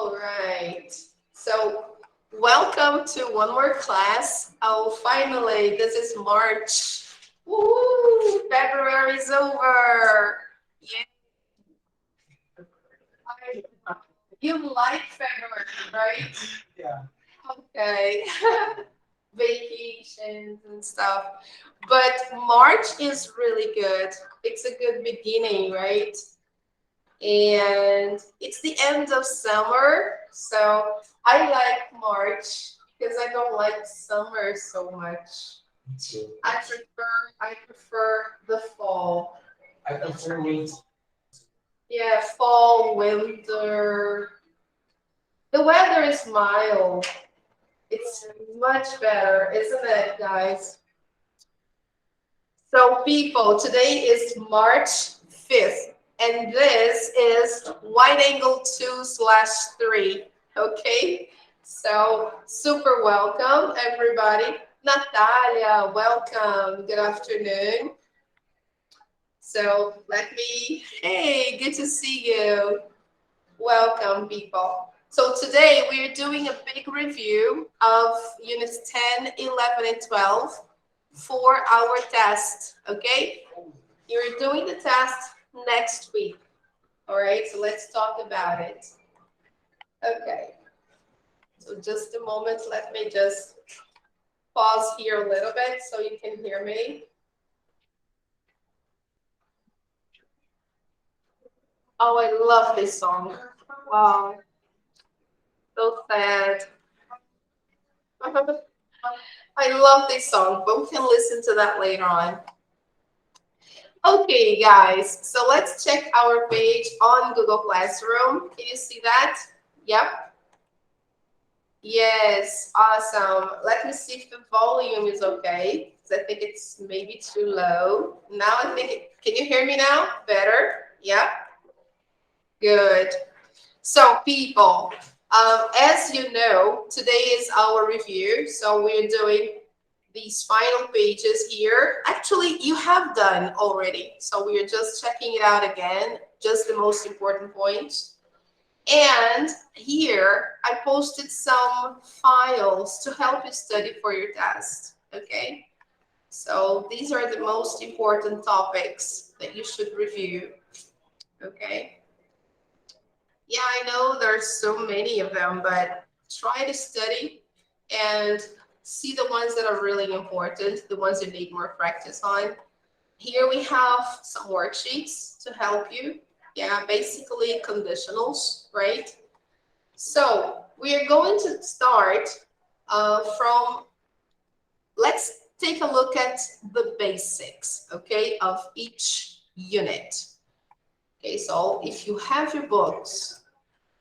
All right. So welcome to one more class. Oh, finally, this is March. Woo! February's over. Yeah. You like February, right? Yeah. Okay. Vacations and stuff. But March is really good. It's a good beginning, right? And it's the end of summer, so I like March because I don't like summer so much. I prefer the fall. I prefer winter. Yeah, fall, winter. The weather is mild. It's much better, isn't it, guys? So, people, today is March 5th, and this is wide angle 2/3. Okay, so super welcome, everybody. Natalia, welcome. Good afternoon. So, hey, good to see you. Welcome, people. So today we are doing a big review of units 10, 11, and 12 for our test, okay? You're doing the test next week, all right? So let's talk about it. Okay, so just a moment, let me just pause here a little bit so you can hear me. Oh, I love this song. Wow, so sad. I love this song, but we can listen to that later on. Okay, guys, so let's check our page on Google Classroom. Can you see that? Yep. Yes, awesome. Let me see if the volume is okay, because I think it's maybe too low. Now I think, can you hear me now? Better? Yep. Good. So, people, as you know, today is our review. So we're doing these final pages here. Actually, you have done already. So we are just checking it out again, just the most important points. And here I posted some files to help you study for your test. Okay. So these are the most important topics that you should review. Okay. Yeah, I know there's so many of them, but try to study and see the ones that are really important, the ones you need more practice on. Here we have some worksheets to help you. Yeah, basically conditionals, right? So we are going to start let's take a look at the basics, okay, of each unit. Okay, so if you have your books,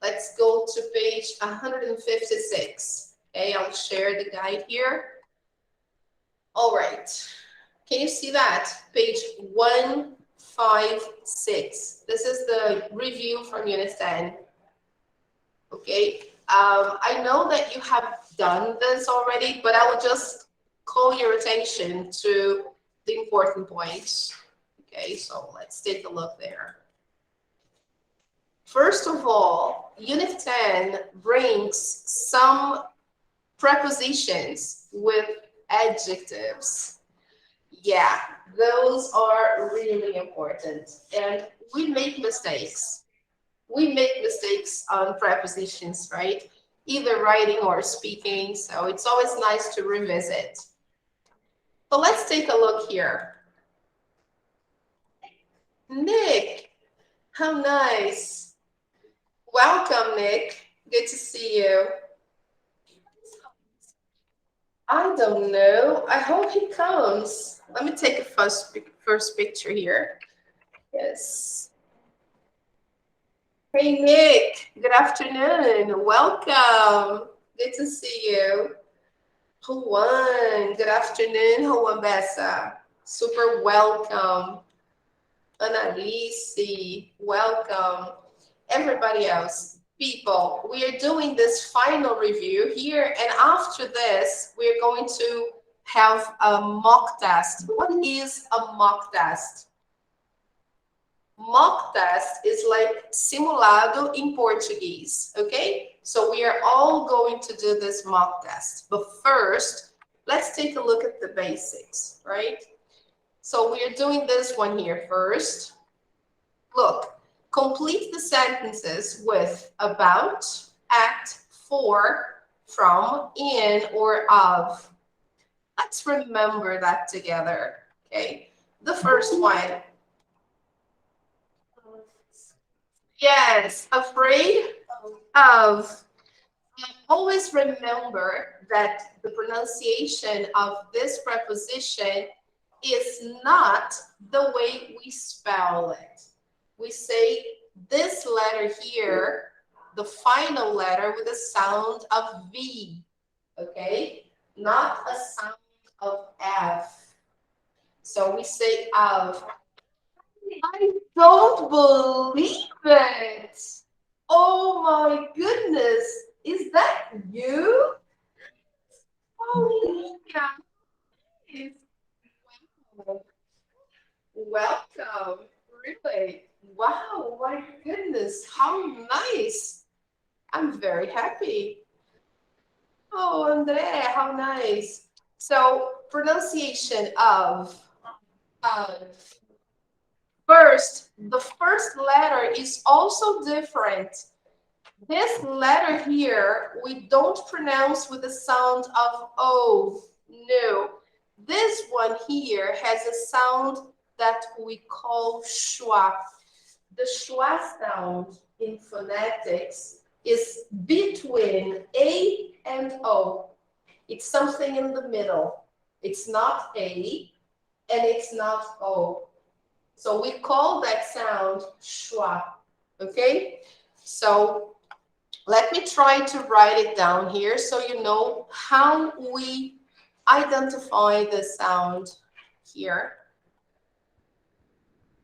let's go to page 156. Okay, I'll share the guide here. All right. Can you see that? Page 156. This is the review from Unit 10. Okay. I know that you have done this already, but I will just call your attention to the important points. Okay, so let's take a look there. First of all, Unit 10 brings some prepositions with adjectives. Yeah, those are really important. And we make mistakes. We make mistakes on prepositions, right? Either writing or speaking. So it's always nice to revisit. So let's take a look here. Nick, how nice. Welcome, Nick. Good to see you. I don't know. I hope he comes. Let me take a first picture here. Yes. Hey, Nick. Good afternoon. Welcome. Good to see you. Juan. Good afternoon, Juan Bessa. Super welcome. Annalise. Welcome. Everybody else. People, we are doing this final review here, and after this, we're going to have a mock test. What is a mock test? Mock test is like simulado em português, okay? So we are all going to do this mock test. But first, let's take a look at the basics, right? So we are doing this one here first. Look, complete the sentences with about, at, for, from, in, or of. Let's remember that together, okay? The first one. Yes, afraid of. Always remember that the pronunciation of this preposition is not the way we spell it. We say this letter here, the final letter, with a sound of V, okay? Not a sound of F. So we say of. I don't believe it. Oh my goodness. Is that you? Oh, guys. Welcome. Really? Wow, my goodness. How nice. I'm very happy. Oh, Andrea, how nice. So, pronunciation of. First, the first letter is also different. This letter here, we don't pronounce with the sound of O. No. This one here has a sound that we call schwa. The schwa sound in phonetics is between A and O. It's something in the middle. It's not A and it's not O. So we call that sound schwa. Okay? So let me try to write it down here so you know how we identify the sound here.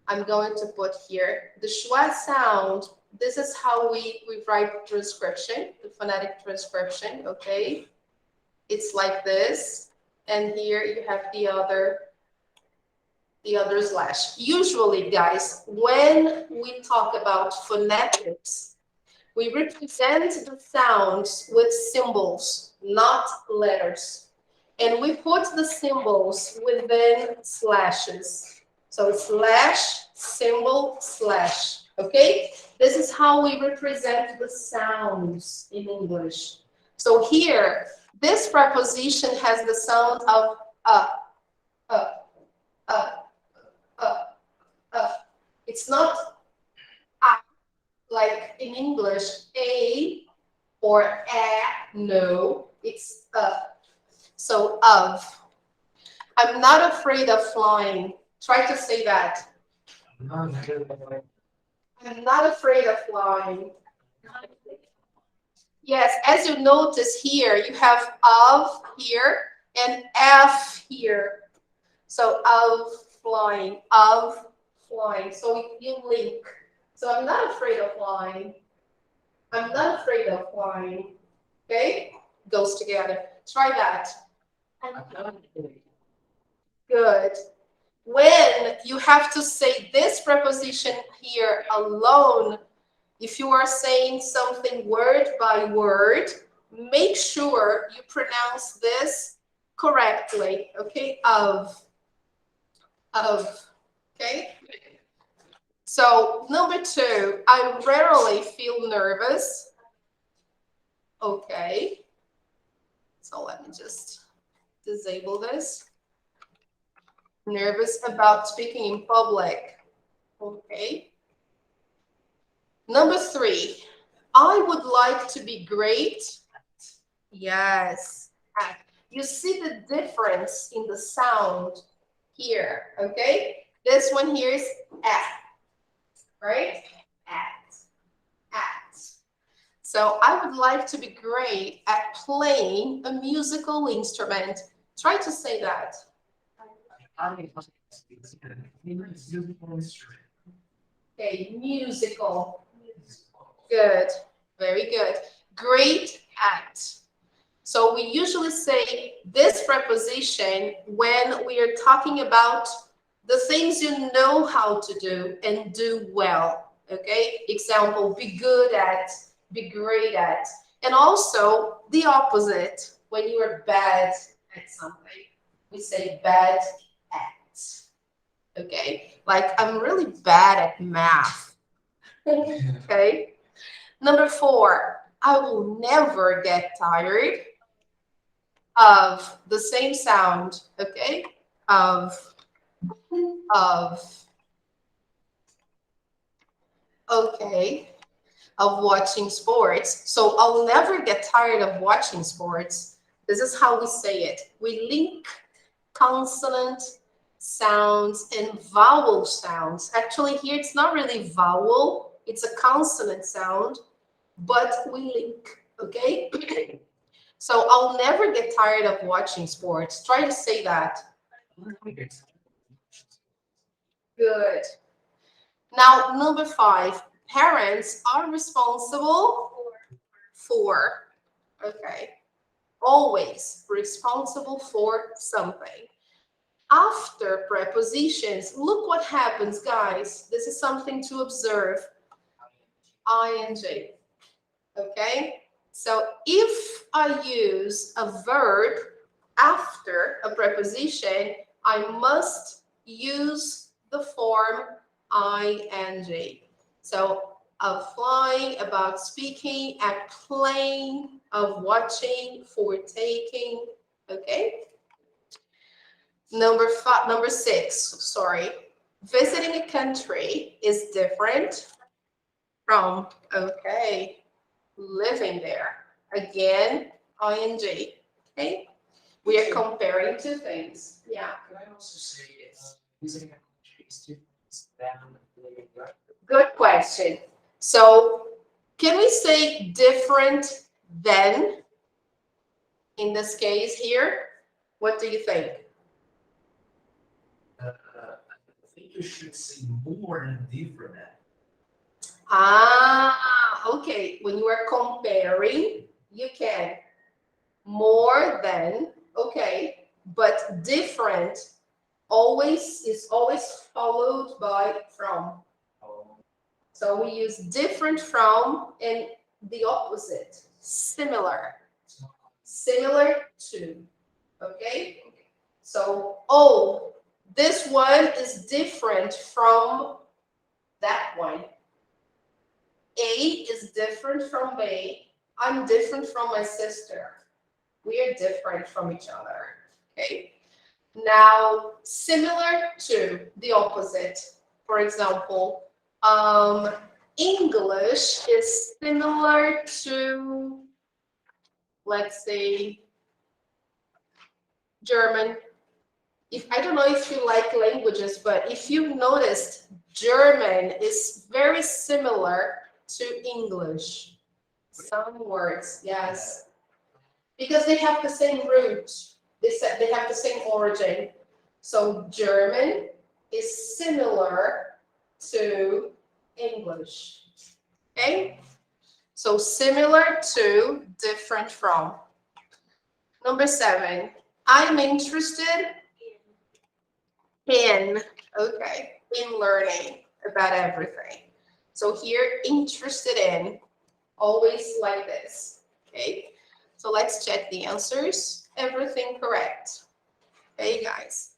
I'm going to put here the schwa sound. This is how we write transcription, the phonetic transcription, okay? It's like this. And here you have the other slash. Usually, guys, when we talk about phonetics, we represent the sounds with symbols, not letters. And we put the symbols within slashes. So slash, symbol, slash. Okay? This is how we represent the sounds in English. So here, this preposition has the sound of uh, uh, uh, It's not like in English, a or a. No, it's so of. I'm not afraid of flying. Try to say that. I'm not afraid of flying. Yes, as you notice here, you have of here and F here. So of flying, of flying. So you link. So I'm not afraid of flying. I'm not afraid of flying. Okay? Goes together. Try that. Good. When you have to say this preposition here alone, if you are saying something word by word, make sure you pronounce this correctly. Okay? Of. Okay? So, number 2, I rarely feel nervous. Okay. So, let me just disable this. Nervous about speaking in public. Okay. Number 3, I would like to be great. Yes. You see the difference in the sound here. Okay. This one here is F. Right? At. So I would like to be great at playing a musical instrument. Try to say that. Okay, musical. Good. Very good. Great at. So we usually say this preposition when we are talking about the things you know how to do and do well. Okay? Example, be good at, be great at. And also the opposite, when you are bad at something, we say bad at. Okay? Like, I'm really bad at math. Okay? Number 4, I will never get tired of the same sound, okay? Of, okay, of watching sports. So I'll never get tired of watching sports. This is how we say it. We link consonant sounds and vowel sounds. Actually, here it's not really vowel, it's a consonant sound, but we link, okay? So I'll never get tired of watching sports. Try to say that. Good. Now, number 5, parents are responsible for, okay, always responsible for something. After prepositions, look what happens, guys. This is something to observe. ing. Okay? So if I use a verb after a preposition, I must use the form ing. So of flying, about speaking, at playing, of watching, for taking. Okay? Number 6, sorry. Visiting a country is different from, okay, living there. Again, ing. Okay? We are comparing two things. Yeah. Can I also say visiting a country is different than living there? Good question. So, can we say different than in this case here? What do you think? I think you should say more than different. Okay. When you are comparing, you can more than, okay, but different is always followed by from. So we use different from and the opposite, similar, similar to, okay? So, oh, this one is different from that one. A is different from B. I'm different from my sister. We are different from each other, okay? Now, similar to the opposite. For example, English is similar to, let's say, German. I don't know if you like languages, but if you've noticed, German is very similar to English. Some words, yes. Because they have the same root. They have the same origin. So German is similar to English. Okay? So similar to, different from. Number 7, I'm interested in, okay, in learning about everything. So here, interested in, always like this, okay? So let's check the answers. Everything correct. Okay, guys.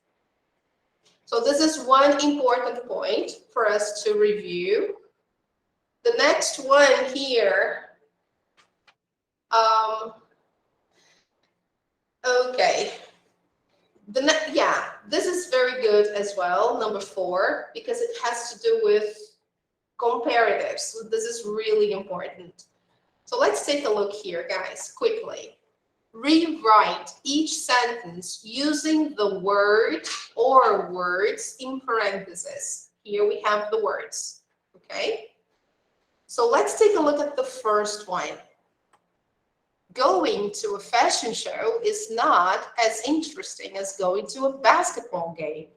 So this is one important point for us to review. The next one here, okay. Yeah, this is very good as well, number 4, because it has to do with comparatives. So this is really important. So let's take a look here, guys, quickly. Rewrite each sentence using the word or words in parentheses. Here we have the words, okay? So let's take a look at the first one. Going to a fashion show is not as interesting as going to a basketball game.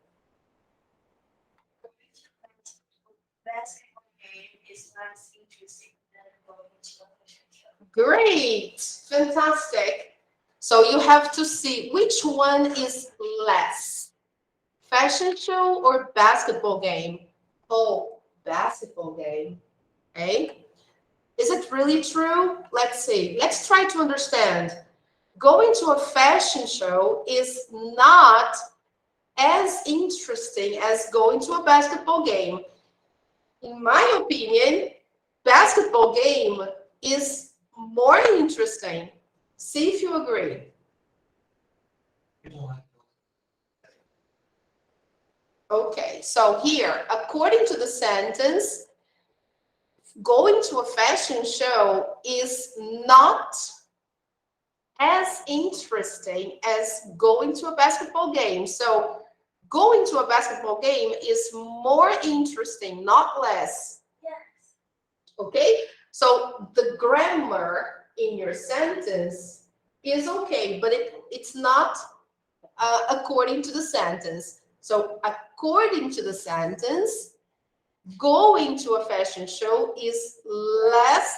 Basketball game is less interesting than going to a fashion show. Great, fantastic. So you have to see which one is less. Fashion show or basketball game? Oh, basketball game. Okay. Is it really true? Let's see. Let's try to understand. Going to a fashion show is not as interesting as going to a basketball game. In my opinion, basketball game is more interesting. See if you agree. Okay, so here, according to the sentence, going to a fashion show is not as interesting as going to a basketball game. So going to a basketball game is more interesting, not less. Yes. Okay? So the grammar in your sentence is okay, but it's not according to the sentence. So according to the sentence, going to a fashion show is less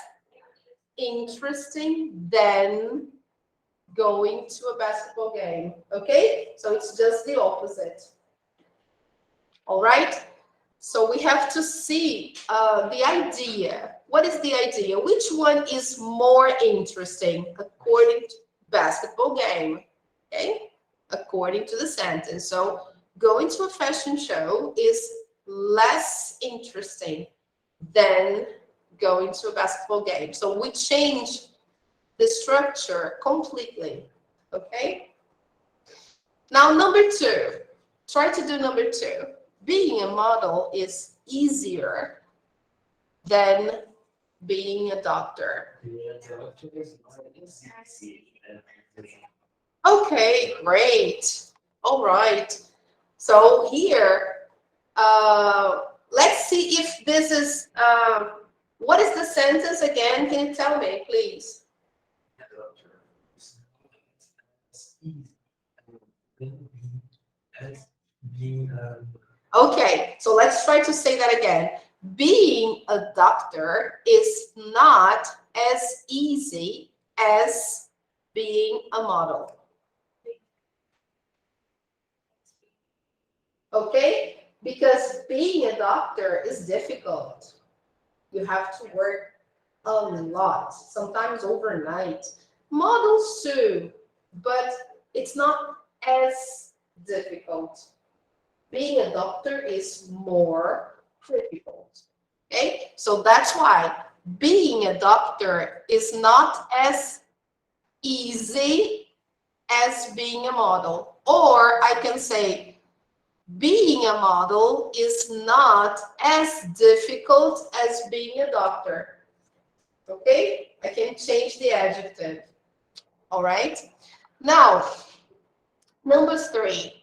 interesting than going to a basketball game. Okay? So it's just the opposite. All right? So we have to see the idea. What is the idea? Which one is more interesting according to basketball game? Okay? According to the sentence. So going to a fashion show is less interesting than going to a basketball game. So we change the structure completely. Okay? Now, number two. Try to do number two. Being a model is easier than being a doctor. Okay, great. All right. So here, let's see if this is, what is the sentence again? Can you tell me, please? Okay, so let's try to say that again. Being a doctor is not as easy as being a model. Okay? Because being a doctor is difficult. You have to work a lot, sometimes overnight. Models too, but it's not as difficult. Being a doctor is more difficult. Okay? So that's why being a doctor is not as easy as being a model. Or I can say, being a model is not as difficult as being a doctor. Okay? I can change the adjective. All right? Now, number three.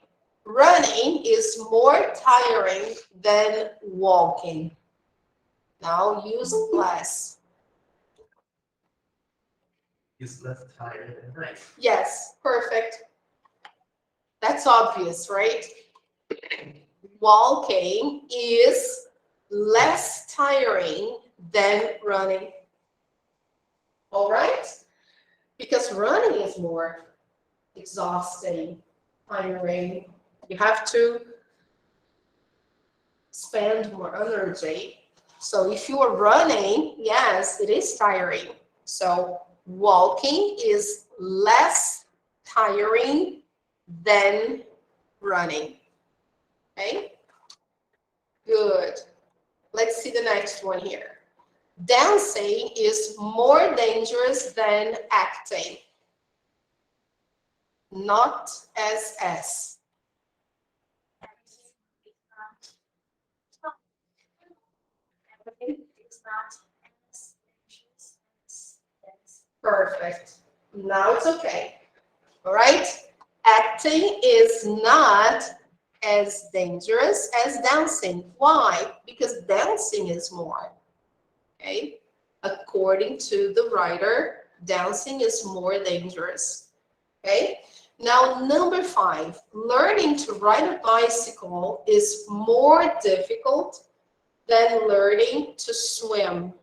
Running is more tiring than walking. Now use less. Is less tired than running. Yes, perfect. That's obvious, right? Walking is less tiring than running. All right? Because running is more exhausting, tiring. You have to spend more energy. So if you are running, yes, it is tiring. So walking is less tiring than running. Okay? Good. Let's see the next one here. Dancing is more dangerous than acting. Not as S. It's not as dangerous as Perfect. Now it's okay. All right? Acting is not as dangerous as dancing. Why? Because dancing is more. Okay? According to the writer, dancing is more dangerous. Okay? Now, number five, learning to ride a bicycle is more difficult than learning to swim.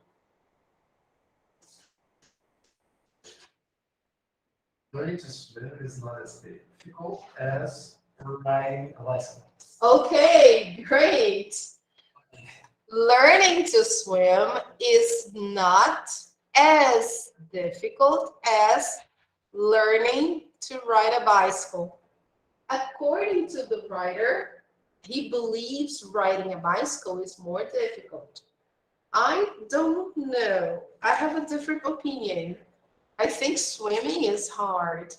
Learning to swim is not as difficult as Riding a bicycle. Okay, great. Learning to swim is not as difficult as learning to ride a bicycle. According to the writer, he believes riding a bicycle is more difficult. I don't know. I have a different opinion. I think swimming is hard.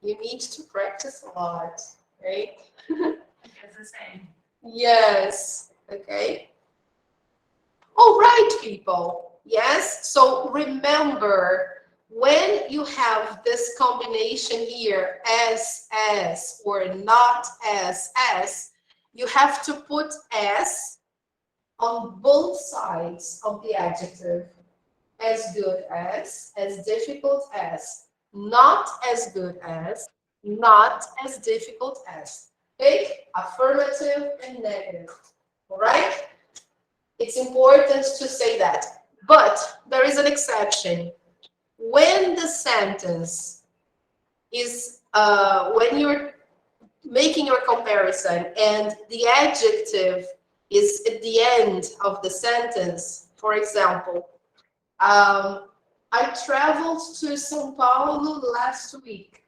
You need to practice a lot, right? It's the same. Yes. Okay. All right, people. Yes. So remember, when you have this combination here, as, or not as, you have to put as on both sides of the adjective. As good as difficult as, not as good as, not as difficult as. Okay? Affirmative and negative. All right? It's important to say that. But there is an exception. When the sentence is, when you're making your comparison and the adjective is at the end of the sentence, for example, I traveled to São Paulo last week.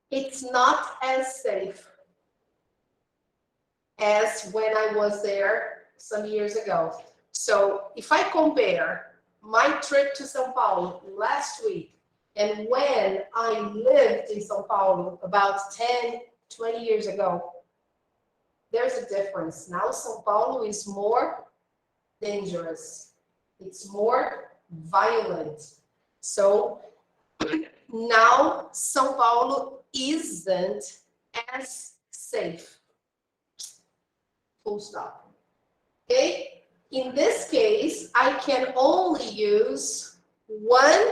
It's not as safe as when I was there some years ago. So if I compare my trip to São Paulo last week and when I lived in São Paulo about 10, 20 years ago, there's a difference. Now São Paulo is more dangerous. It's more violent. So now São Paulo isn't as safe. Full stop. Okay? In this case, I can only use one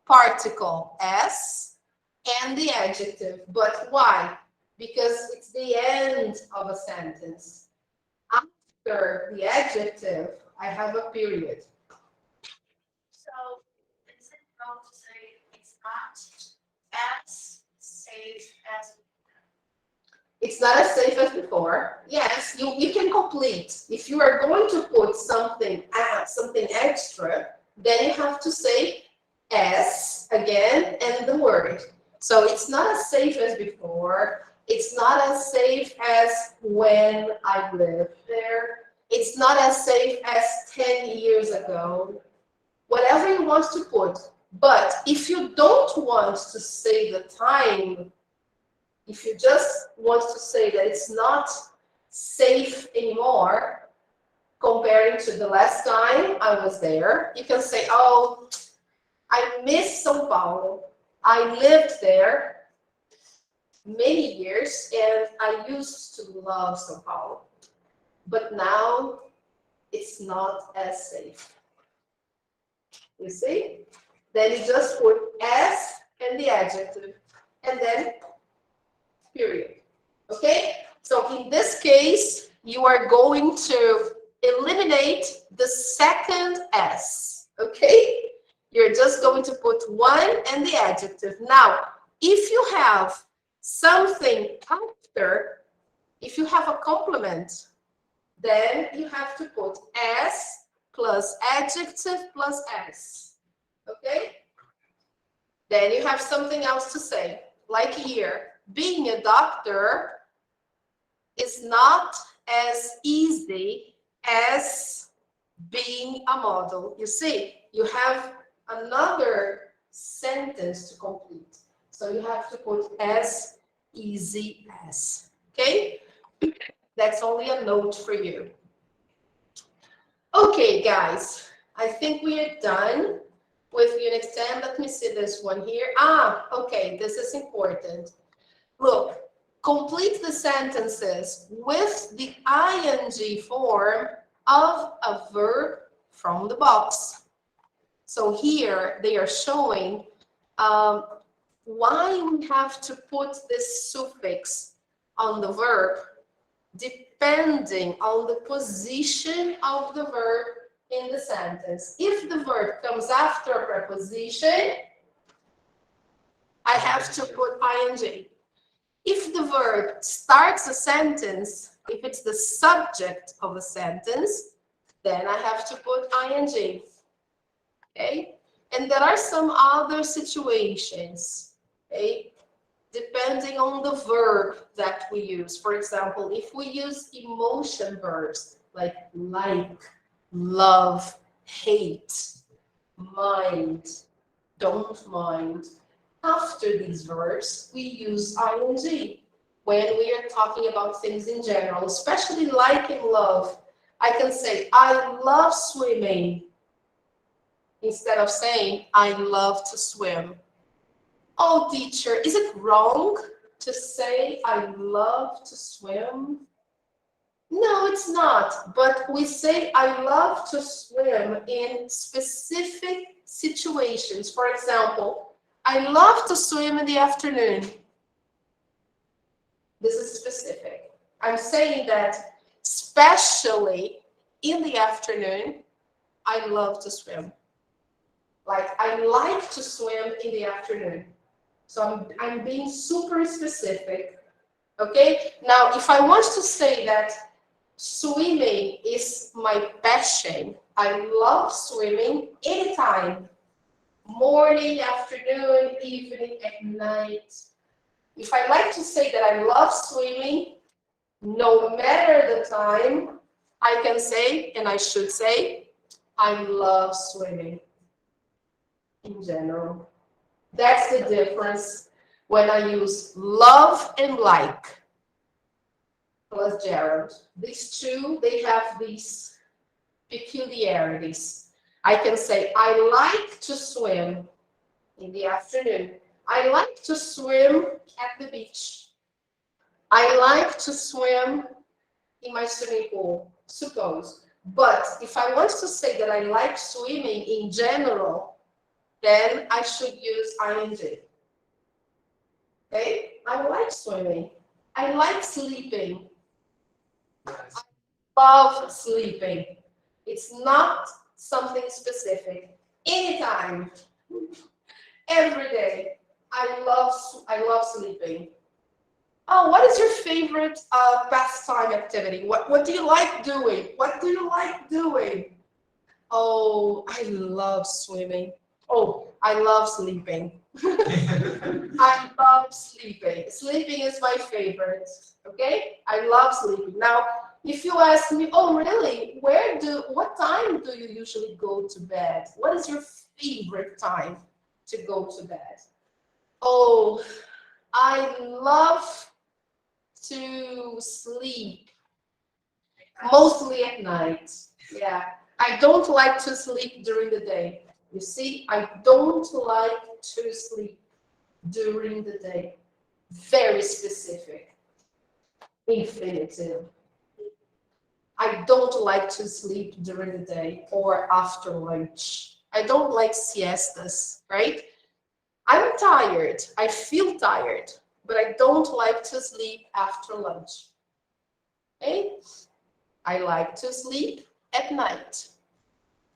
particle, s, and the adjective. But why? Because it's the end of a sentence. After the adjective, I have a period. So is it wrong to say it's not as safe as? It's not as safe as before. Yes, you can complete. If you are going to put something extra, then you have to say as again and the word. So it's not as safe as before. It's not as safe as when I lived there. It's not as safe as 10 years ago. Whatever you want to put. But if you don't want to say the time, if you just want to say that it's not safe anymore, comparing to the last time I was there, you can say, oh, I miss São Paulo. I lived there many years and I used to love São Paulo. But now it's not as safe. You see? Then you just put as and the adjective and then period. Okay? So in this case, you are going to eliminate the second S. Okay? You're just going to put one and the adjective. Now, if you have something after, if you have a complement, then you have to put S plus adjective plus S. Okay? Then you have something else to say. Like here, being a doctor is not as easy as being a model. You see, you have another sentence to complete. So you have to put as easy as. Okay? That's only a note for you. Okay, guys, I think we are done with Unit 10. Let me see this one here. Okay, this is important. Look, complete the sentences with the ing form of a verb from the box. So here they are showing why we have to put this suffix on the verb depending on the position of the verb in the sentence. If the verb comes after a preposition, I have to put ing. If the verb starts a sentence, if it's the subject of a sentence, then I have to put ing. Okay? And there are some other situations, okay, depending on the verb that we use. For example, if we use emotion verbs like, love, hate, mind, don't mind, after these verbs, we use ing when we are talking about things in general, especially like and love. I can say, I love swimming, instead of saying, I love to swim. Oh, teacher, is it wrong to say I love to swim? No, it's not. But we say I love to swim in specific situations. For example, I love to swim in the afternoon. This is specific. I'm saying that especially in the afternoon, I love to swim. Like, I like to swim in the afternoon. So I'm being super specific. Okay? Now, if I want to say that swimming is my passion, I love swimming anytime. Morning, afternoon, evening, at night. If I like to say that I love swimming, no matter the time, I can say, and I should say, I love swimming in general. That's the difference when I use love and like plus gerund. These two, they have these peculiarities. I can say, I like to swim in the afternoon. I like to swim at the beach. I like to swim in my swimming pool, suppose. But if I want to say that I like swimming in general, then I should use ing. Okay? I like swimming. I like sleeping. Love sleeping. It's not something specific. Anytime, every day, I love sleeping. Oh, what is your favorite pastime activity? What do you like doing? What do you like doing? Oh, I love swimming. Oh, I love sleeping. I love sleeping. Sleeping is my favorite. Okay? I love sleeping. Now, if you ask me, oh really? What time do you usually go to bed? What is your favorite time to go to bed? Oh, I love to sleep mostly at night. Yeah. I don't like to sleep during the day. You see, I don't like to sleep during the day. Very specific. Infinitive. I don't like to sleep during the day or after lunch. I don't like siestas, right? I'm tired. I feel tired, but I don't like to sleep after lunch. Okay? I like to sleep at night.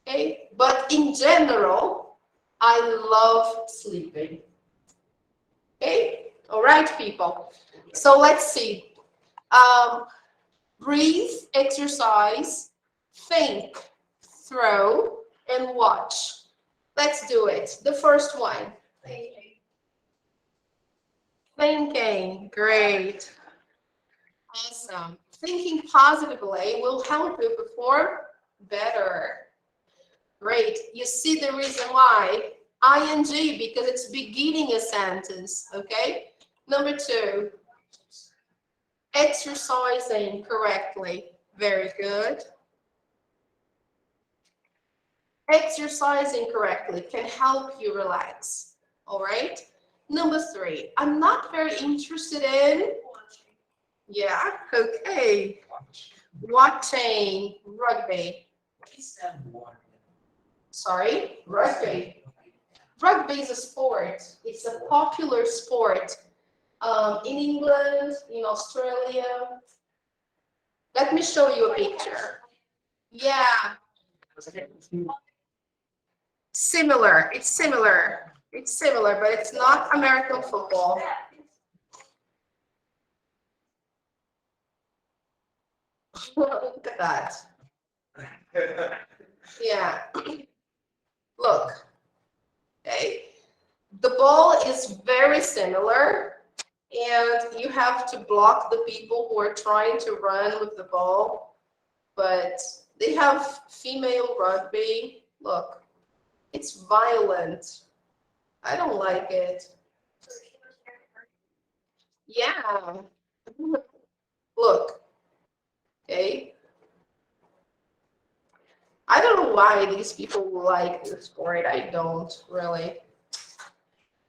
Okay? But in general, I love sleeping. Okay? All right, people. So let's see. Breathe, exercise, think, throw, and watch. Let's do it. The first one. Thinking. Great. Awesome. Thinking positively will help you perform better. Great. You see the reason why? ing, because it's beginning a sentence. Okay? Number 2. Exercising correctly. Very good. Exercising correctly can help you relax. All right? Number 3. I'm not very interested in. Yeah, okay. Watching rugby. Sorry, rugby. Rugby is a sport. It's a popular sport in England, in Australia. Let me show you a picture. Yeah. Similar. It's similar. It's similar, but it's not American football. Look at that. Yeah. Look. Okay. The ball is very similar, and you have to block the people who are trying to run with the ball, but they have female rugby. Look, it's violent. I don't like it. Yeah. Look, okay. I don't know why these people like this sport. I don't really.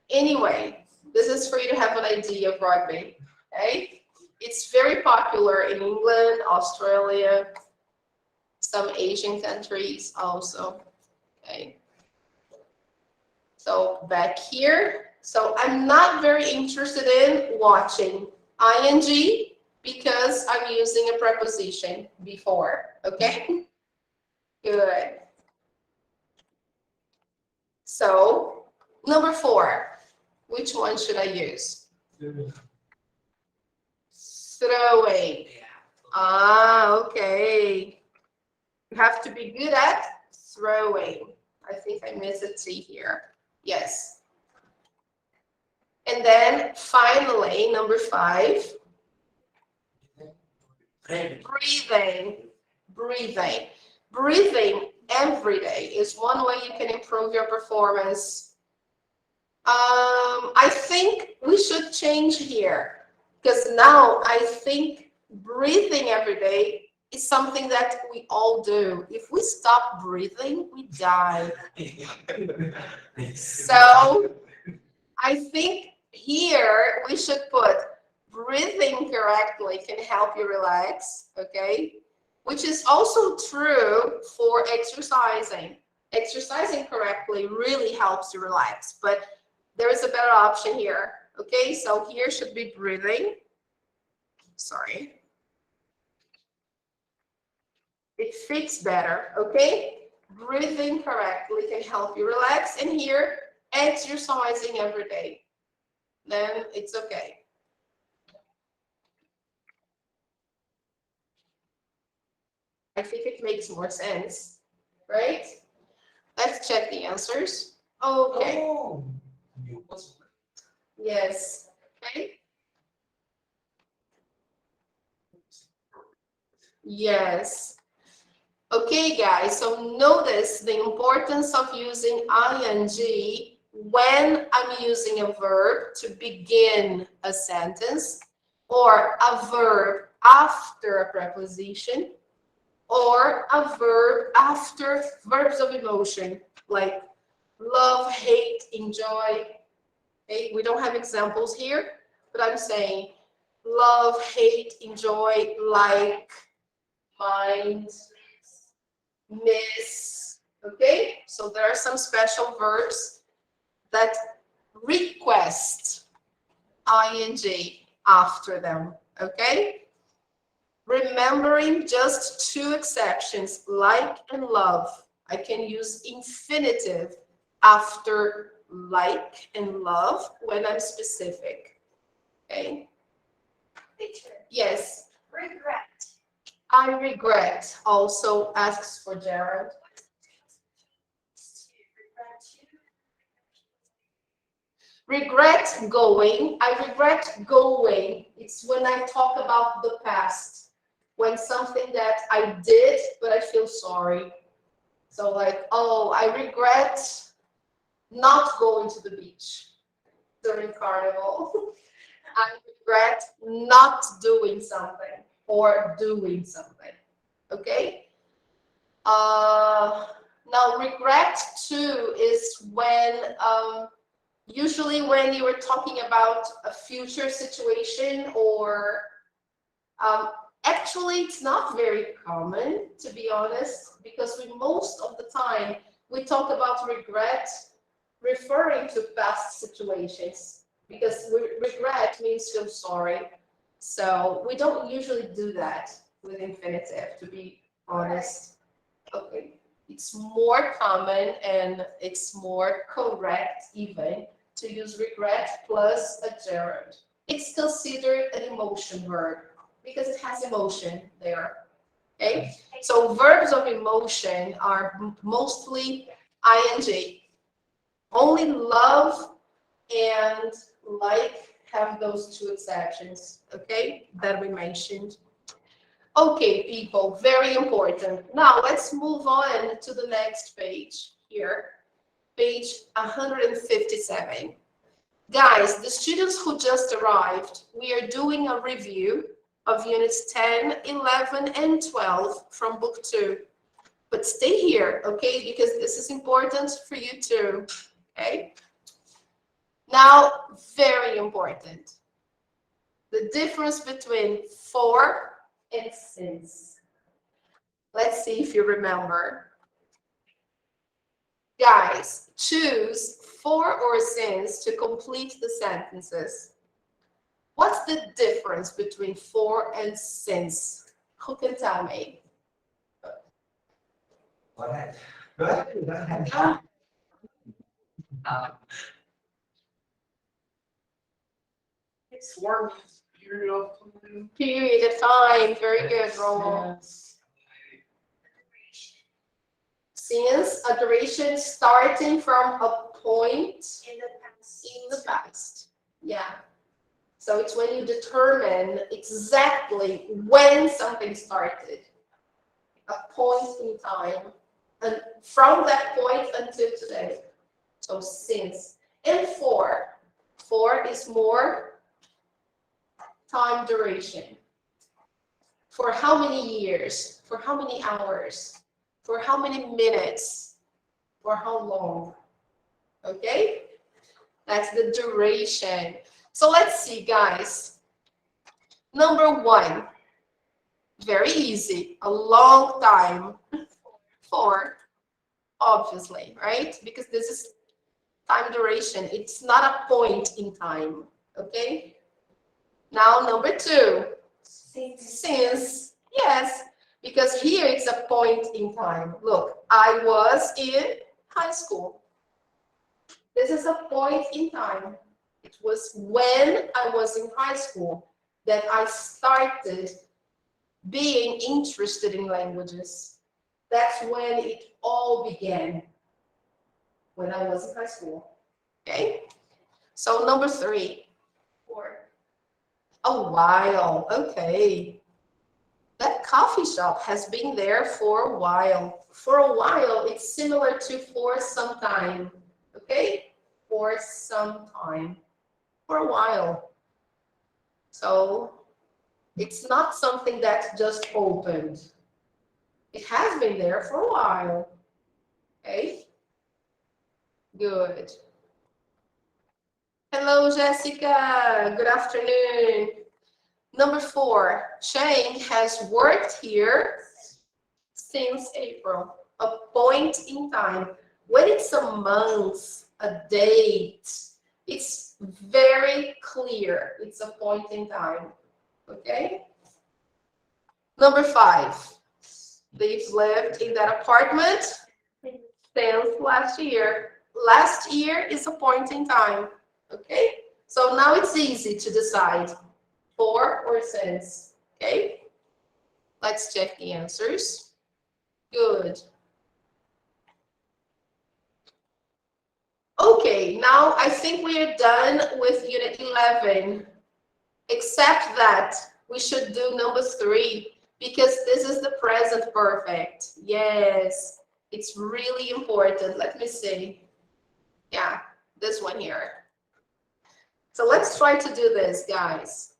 Anyway, this is for you to have an idea of rugby. Okay, it's very popular in England, Australia, some Asian countries also. Okay, so back here. So I'm not very interested in watching ing because I'm using a preposition before. Okay, good. So number 4, which one should I use? Throwing. Ah, okay. You have to be good at throwing. I think I missed a T here. Yes. And then finally, number 5, breathing. Breathing. Breathing every day is one way you can improve your performance. I think we should change here because now I think breathing every day is something that we all do. If we stop breathing, we die. So I think here we should put breathing correctly can help you relax, okay? Which is also true for exercising. Exercising correctly really helps you relax, but there is a better option here, okay? So here should be breathing. Sorry. It fits better, okay? Breathing correctly can help you relax, and here, exercising every day. Then it's okay. I think it makes more sense, right? Let's check the answers. Okay. Oh, Yes. Okay. Yes. Okay, guys, so notice the importance of using ing when I'm using a verb to begin a sentence, or a verb after a preposition, or a verb after verbs of emotion, like love, hate, enjoy. Okay, we don't have examples here, but I'm saying love, hate, enjoy, like, mind, miss. Okay, so there are some special verbs that request ing after them. Okay, remembering just 2 exceptions, like and love. I can use infinitive after like and love when I'm specific. Okay. Yes. Regret. I regret also asks for Jared. Regret going. I regret going. It's when I talk about the past, when something that I did, but I feel sorry. So like, oh, I regret not going to the beach during Carnival. I regret not doing something or doing something. Okay? Now, regret too is when, usually when you are talking about a future situation, or actually it's not very common, to be honest, because we most of the time we talk about regret referring to past situations, because regret means feel sorry. So we don't usually do that with infinitive, to be honest. Okay, it's more common and it's more correct even to use regret plus a gerund. It's considered an emotion verb because it has emotion there. Okay, so verbs of emotion are mostly ing. Only love and like have those two exceptions, okay, that we mentioned. Okay, people, very important. Now let's move on to the next page here, page 157. Guys, the students who just arrived, we are doing a review of units 10, 11, and 12 from book 2. But stay here, okay, because this is important for you too, okay? Now, very important, the difference between for and since. Let's see if you remember. Guys, choose for or since to complete the sentences. What's the difference between for and since? Who can tell me? Go ahead. Go ahead. Go ahead. It's Period of time. Period of time. Very good, Romo. Since a duration starting from a point in the past. in the past. Yeah. So it's when you determine exactly when something started. A point in time. And from that point until today. So since. And for. For is more time duration. For how many years? For how many hours? For how many minutes? For how long? Okay? That's the duration. So let's see, guys. Number 1. Very easy. A long time. For, obviously, right? Because this is time duration. It's not a point in time. Okay? Now, number 2. Since, yes, because here it's a point in time. Look, I was in high school. This is a point in time. It was when I was in high school that I started being interested in languages. That's when it all began, when I was in high school. Okay? So number 3. For. A while. Okay. That coffee shop has been there for a while. For a while, it's similar to for some time. Okay? For some time. For a while. So it's not something that just opened. It has been there for a while. Okay? Good. Hello, Jessica. Good afternoon. Number 4. Shane has worked here since April. A point in time. When it's a month, a date, it's very clear. It's a point in time. Okay? Number 5. They've lived in that apartment since last year. Last year is a point in time. Okay? So now it's easy to decide for or since. Okay? Let's check the answers. Good. Okay, now I think we are done with unit 11, except that we should do number 3 because this is the present perfect. Yes, it's really important. Let me see. Yeah, this one here. So let's try to do this, guys.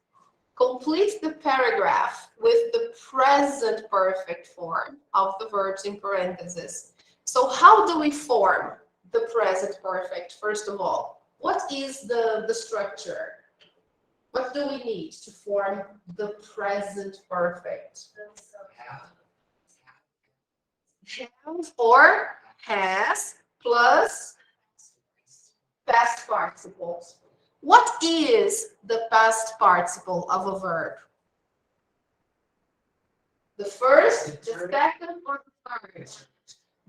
Complete the paragraph with the present perfect form of the verbs in parentheses. So how do we form the present perfect, first of all? What is the structure? What do we need to form the present perfect? Have or has plus past participles. What is the past participle of a verb? The first, the second, or the third?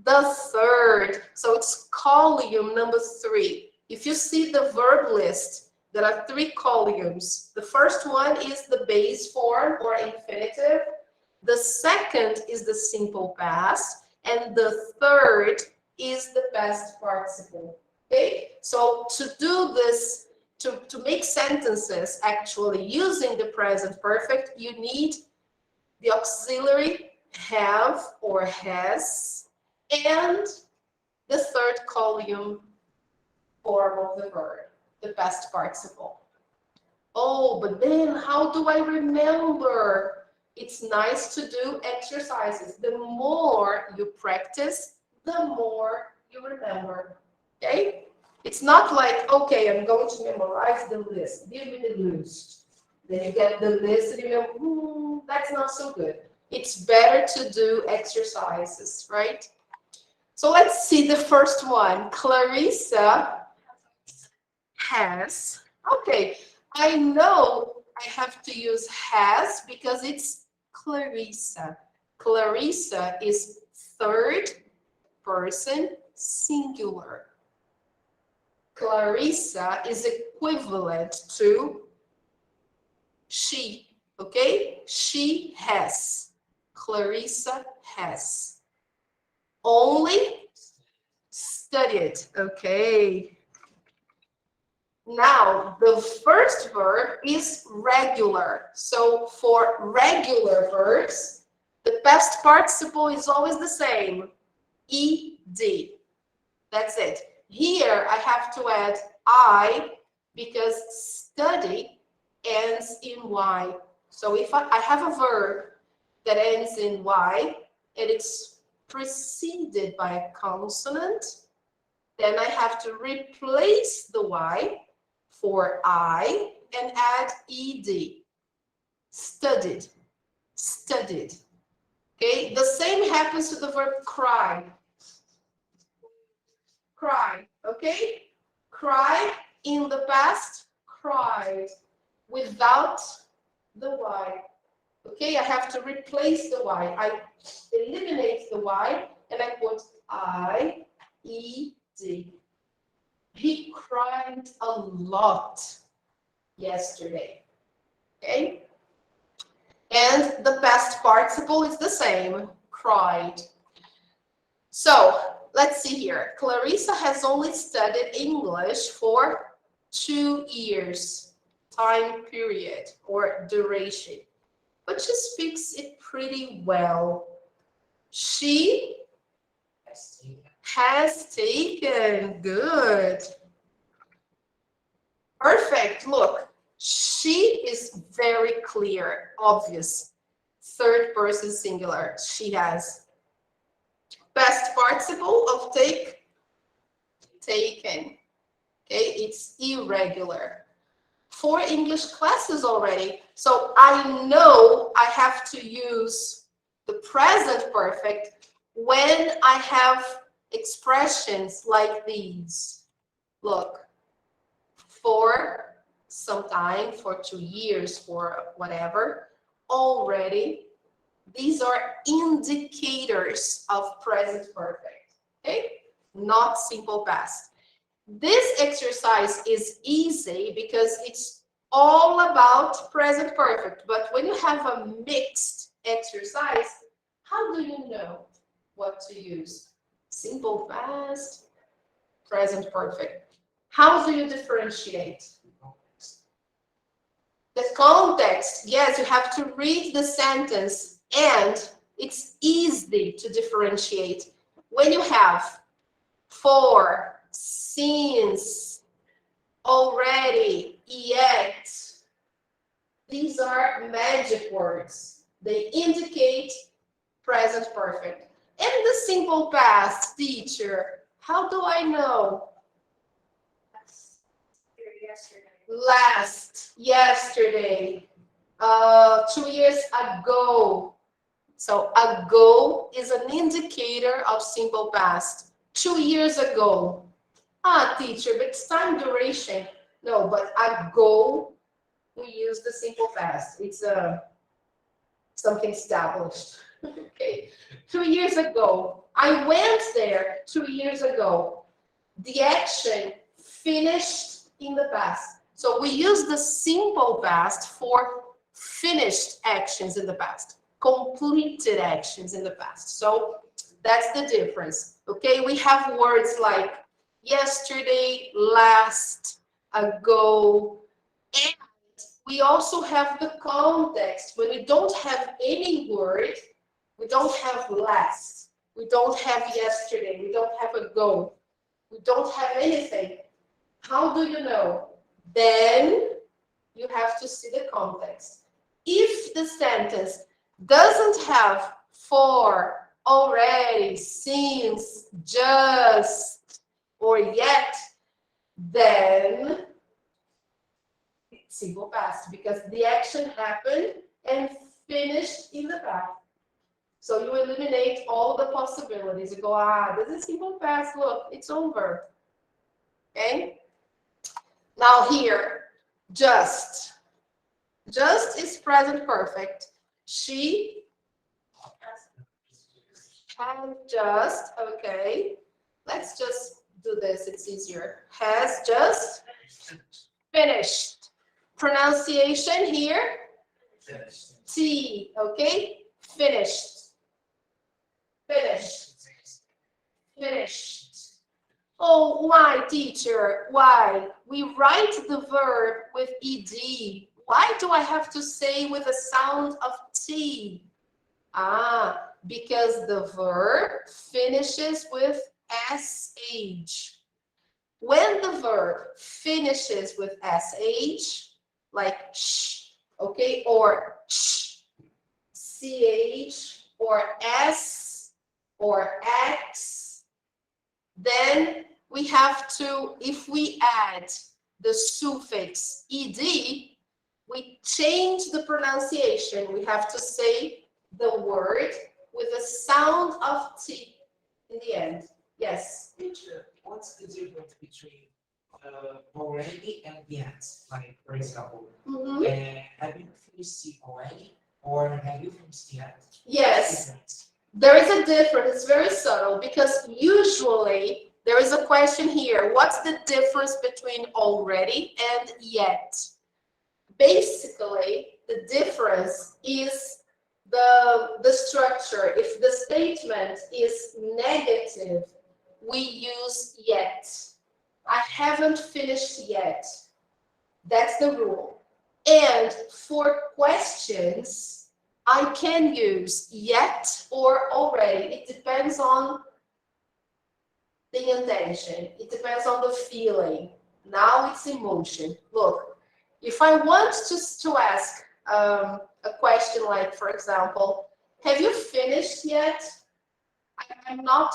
The third. So it's column number 3. If you see the verb list, there are 3 columns. The first one is the base form or infinitive. The second is the simple past, and the third is the past participle. Okay, so to do this, to make sentences actually using the present perfect, you need the auxiliary have or has, and the third column form of the verb, the past participle. Oh, but then how do I remember? It's nice to do exercises. The more you practice, the more you remember. Okay? It's not like, okay, I'm going to memorize the list. Give me the list. Then you get the list and you go, that's not so good. It's better to do exercises, right? So let's see the first one. Clarissa has. Okay, I know I have to use has because it's Clarissa. Clarissa is third person singular. Clarissa is equivalent to she, okay? She has. Clarissa has. Only studied, okay? Now, the first verb is regular. So for regular verbs, the past participle is always the same, ed. That's it. Here, I have to add I because study ends in y. So if I have a verb that ends in y and it's preceded by a consonant, then I have to replace the y for I and add ed. Studied, studied. Okay, the same happens to the verb cry. Cry, okay? Cry in the past, cried, without the y. Okay, I have to replace the y. I eliminate the y and I put I, E, D. He cried a lot yesterday. Okay? And the past participle is the same, cried. So, let's see here. Clarissa has only studied English for 2 years, time period or duration, but she speaks it pretty well. She has taken, good. Perfect, look, she is very clear, obvious. Third person singular, she has. Past participle of take, taken. Okay, it's irregular. 4 English classes already. So I know I have to use the present perfect when I have expressions like these. Look, for some time, for 2 years, for whatever, already. These are indicators of present perfect, okay? Not simple past. This exercise is easy because it's all about present perfect. But when you have a mixed exercise, how do you know what to use? Simple past, present perfect. How do you differentiate? The context, yes, you have to read the sentence and it's easy to differentiate. When you have for, since, already, yet, these are magic words. They indicate present perfect. And the simple past, teacher, how do I know? Yesterday. Last, yesterday, 2 years ago. So ago is an indicator of simple past. 2 years ago. Ah, teacher, but it's time duration. No, but ago, we use the simple past. It's something established. Okay. 2 years ago. I went there 2 years ago. The action finished in the past. So we use the simple past for finished actions in the past. completed actions in the past. So that's the difference. Okay, we have words like yesterday, last, ago, and we also have the context. When we don't have any word, we don't have last, we don't have yesterday, we don't have ago, we don't have anything. How do you know? Then you have to see the context. If the sentence doesn't have for, already, since, just, or yet, then simple past, because the action happened and finished in the past. So you eliminate all the possibilities. You go, this is simple past, look, it's over. Okay? Now here, just. Just is present perfect. She has just, okay. Let's just do this, it's easier. Has just finished. Pronunciation here, T, okay? Finished. Finished. Finished. Oh, why, teacher? Why? We write the verb with ed. Why do I have to say with a sound of T? Because the verb finishes with SH. When the verb finishes with SH, like sh, okay, or sh, CH, or S, or X, then we have to, if we add the suffix ed, we change the pronunciation. We have to say the word with a sound of T in the end. Yes? Teacher, what's the difference between already and yet? Like, for example, have you finished it already? Or have you finished yet? Yes. There is a difference. It's very subtle because usually there is a question here. What's the difference between already and yet? Basically, the difference is the structure. If the statement is negative, we use yet. I haven't finished yet. That's the rule. And for questions, I can use yet or already. It depends on the intention. It depends on the feeling. Now it's emotion. Look, if I want to ask a question like, for example, have you finished yet? I'm not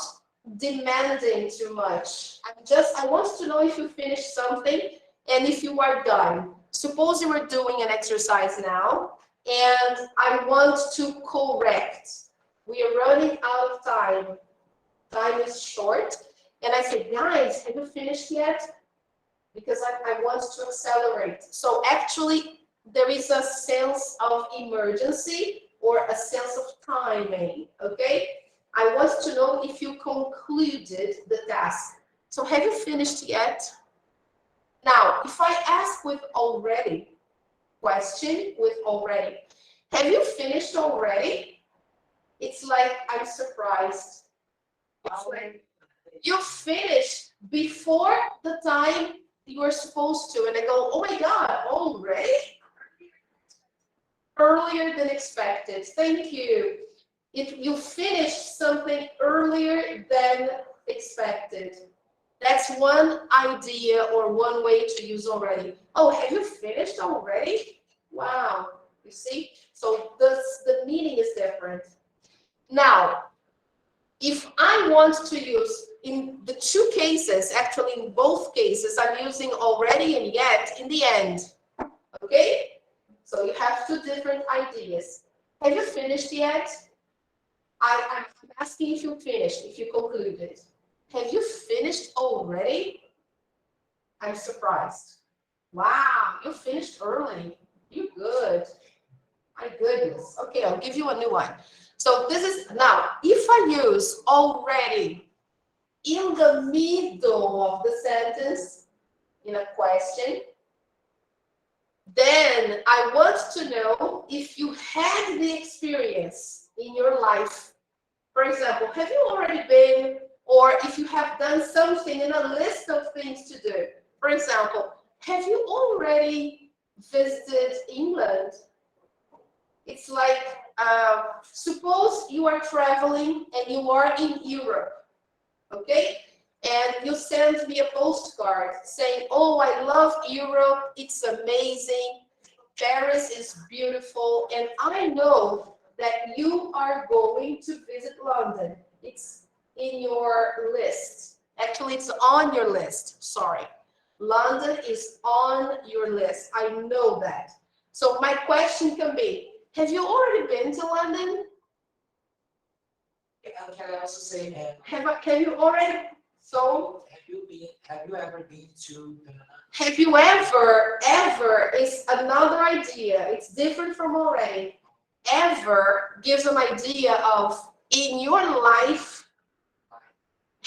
demanding too much. I want to know if you finished something and if you are done. Suppose you are doing an exercise now and I want to correct. We are running out of time. Time is short. And I say, guys, have you finished yet? Because I want to accelerate. So actually, there is a sense of emergency or a sense of timing, okay? I want to know if you concluded the task. So have you finished yet? Now, if I ask with already, question with already, have you finished already? It's like, I'm surprised. It's like, you finished before the time you were supposed to. And I go, oh my God, already? Earlier than expected. Thank you. You finished something earlier than expected. That's one idea or one way to use already. Oh, have you finished already? Wow. You see? So the meaning is different. Now, if I want to use, in the two cases, actually in both cases, I'm using already and yet in the end. Okay? So you have two different ideas. Have you finished yet? I'm asking if you finished, if you concluded. Have you finished already? I'm surprised. Wow, you finished early. You good. My goodness. Okay, I'll give you a new one. So this is, now, if I use already in the middle of the sentence, in a question, Then I want to know if you had the experience in your life. For example, have you already been, or if you have done something in a list of things to do? For example, have you already visited England? It's like, suppose you are traveling and you are in Europe, okay? And you send me a postcard saying, oh, I love Europe, it's amazing, Paris is beautiful, and I know that you are going to visit London. It's in your list. Actually, it's on your list, sorry. London is on your list, I know that. So my question can be, have you already been to London? Can I also say, Can you already? So have you ever been to have you ever is another idea. It's different from already. Ever gives an idea of in your life,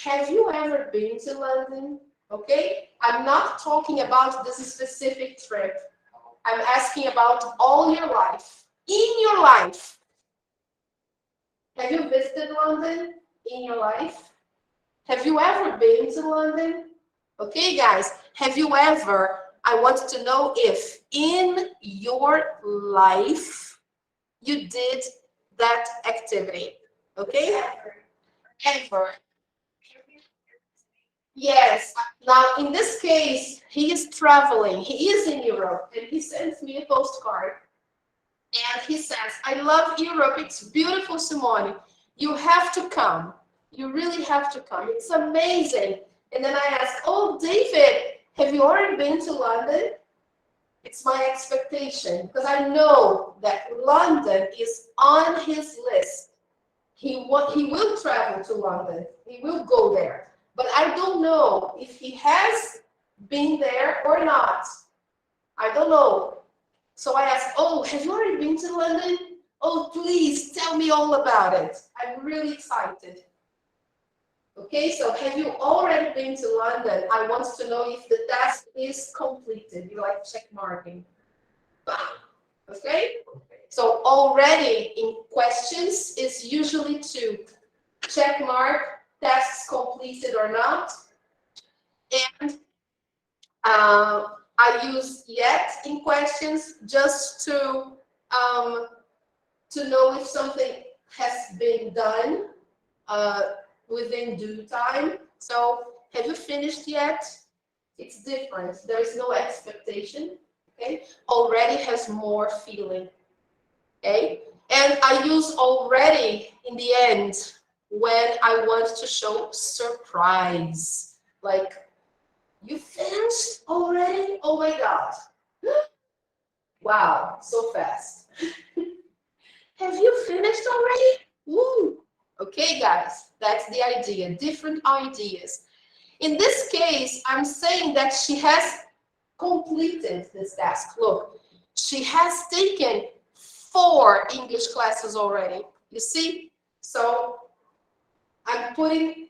have you ever been to London? Okay? I'm not talking about this specific trip. I'm asking about all your life. In your life. Have you visited London in your life? Have you ever been to London? Okay, guys, have you ever, I want to know if in your life you did that activity. Okay? Ever. Yes. Now, in this case, he is traveling. He is in Europe, and he sends me a postcard. And he says, I love Europe. It's beautiful, Simone. You have to come. You really have to come. It's amazing. And then I ask, oh, David, have you already been to London? It's my expectation because I know that London is on his list. He will travel to London. He will go there. But I don't know if he has been there or not. I don't know. So I asked, oh, have you already been to London? Oh, please tell me all about it. I'm really excited. Okay, so have you already been to London? I want to know if the task is completed. You like check marking. Okay, so already in questions is usually to check mark, tasks completed or not. And I use yet in questions just to know if something has been done within due time. So have you finished yet? It's different. There is no expectation. Okay, already has more feeling. Okay, and I use already in the end when I want to show surprise. Like, you finished already? Oh my God. Wow, so fast. Have you finished already? Woo. Okay, guys, that's the idea. Different ideas. In this case, I'm saying that she has completed this task. Look, she has taken 4 English classes already. You see? So I'm putting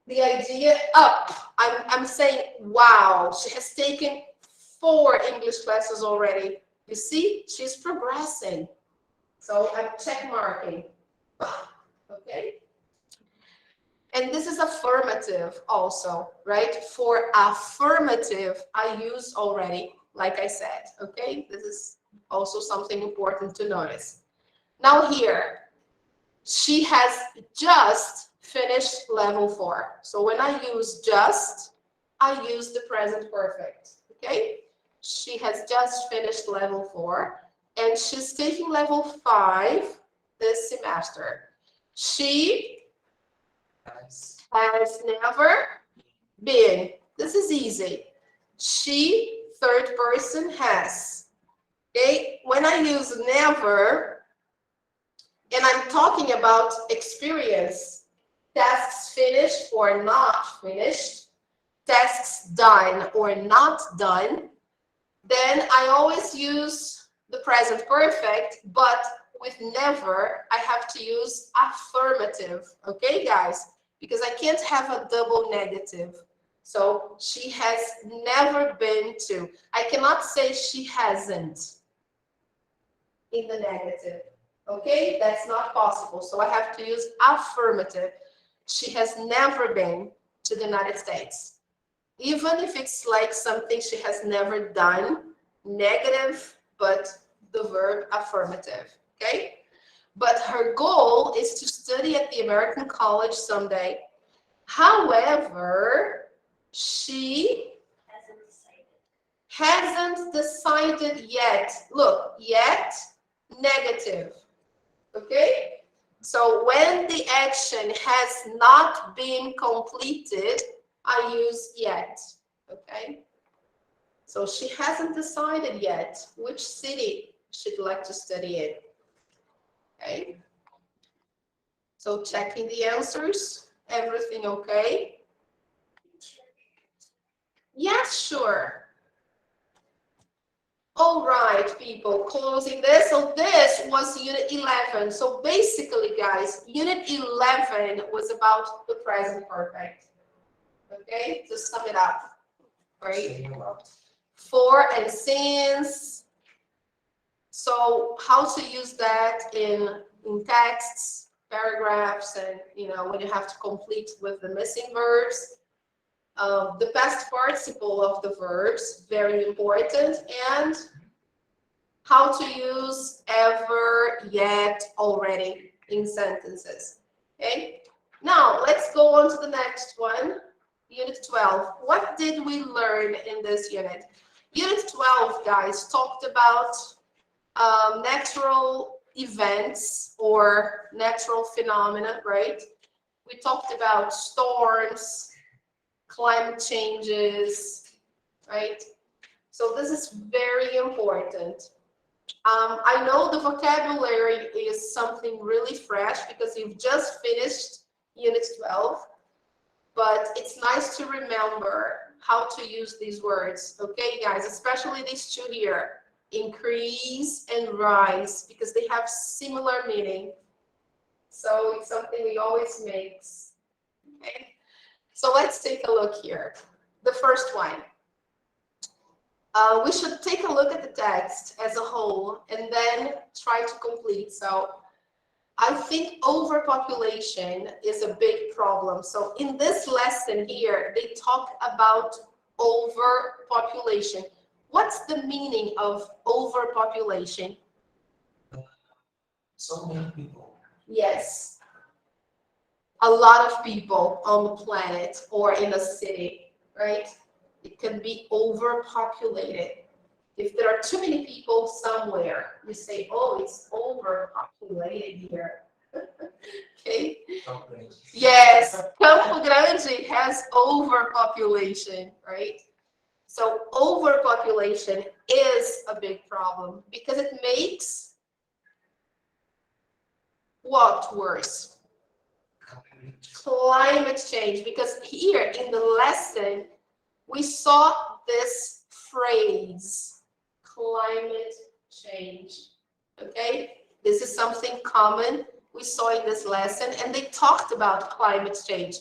the idea up. I'm saying, wow, she has taken 4 English classes already. You see? She's progressing. So I'm check marking. Okay? And this is affirmative also, right? For affirmative, I use already, like I said, okay? This is also something important to notice. Now here, she has just finished level 4. So when I use just, I use the present perfect, okay? She has just finished level 4, and she's taking level 5 this semester. She has never been. This is easy. She, third person, has. Okay? When I use never, and I'm talking about experience, tasks finished or not finished, tasks done or not done, then I always use the present perfect, but with never, I have to use affirmative. Okay, guys? Because I can't have a double negative. So she has never been to. I cannot say she hasn't in the negative. Okay, that's not possible. So I have to use affirmative. She has never been to the United States. Even if it's like something she has never done, negative, but the verb affirmative. Okay? But her goal is to study at the American college someday. However, she hasn't decided yet. Look, yet, negative. Okay? So when the action has not been completed, I use yet. Okay? So she hasn't decided yet which city she'd like to study in. Okay? So checking the answers. Everything okay? Yes, sure. All right, people, closing this. So this was Unit 11. So basically, guys, Unit 11 was about the present perfect. Okay, to sum it up, right? For and since. So how to use that in texts, paragraphs, and when you have to complete with the missing verbs. The past participle of the verbs, very important, and how to use ever, yet, already in sentences. Okay, now let's go on to the next one, Unit 12. What did we learn in this unit? Unit 12, guys, talked about natural events or natural phenomena, right? We talked about storms, climate changes, right? So this is very important. I know the vocabulary is something really fresh because you've just finished Unit 12, but it's nice to remember how to use these words, okay, guys, especially these two here, increase and rise, because they have similar meaning. So it's something we always mix, okay? So let's take a look here. The first one. We should take a look at the text as a whole and then try to complete. So I think overpopulation is a big problem. So in this lesson here, they talk about overpopulation. What's the meaning of overpopulation? So many people. Yes. A lot of people on the planet or in a city, right? It can be overpopulated. If there are too many people somewhere, you say, oh, it's overpopulated here. Okay? Yes, Campo Grande has overpopulation, right? So overpopulation is a big problem because it makes what worse? Climate change. Because here in the lesson, we saw this phrase, climate change. Okay? This is something common we saw in this lesson, and they talked about climate change.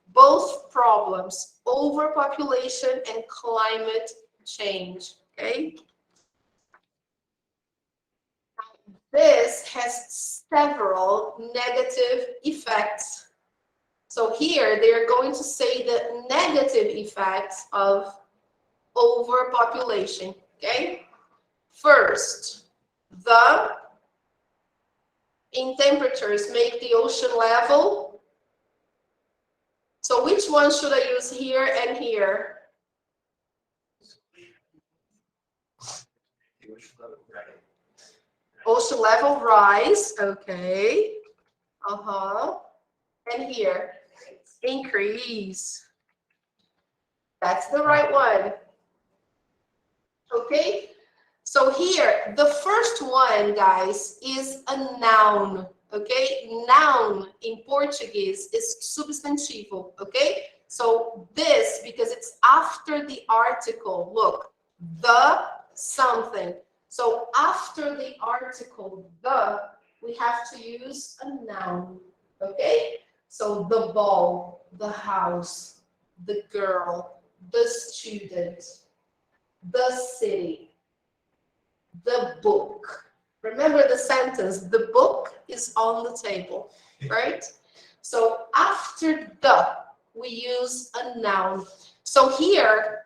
Both problems, overpopulation and climate change. Okay? This has several negative effects. So here they are going to say the negative effects of overpopulation. Okay? First, in temperatures make the ocean level. So which one should I use here and here? Ocean level rise. Okay. And here, increase. That's the right one. Okay. So here, the first one, guys, is a noun. Okay. Noun in Portuguese is substantivo. Okay. So this, because it's after the article, look, the something. So after the article, the, we have to use a noun. Okay. So the ball, the house, the girl, the student, the city, the book. Remember the sentence, the book is on the table, right? So after the, we use a noun. So here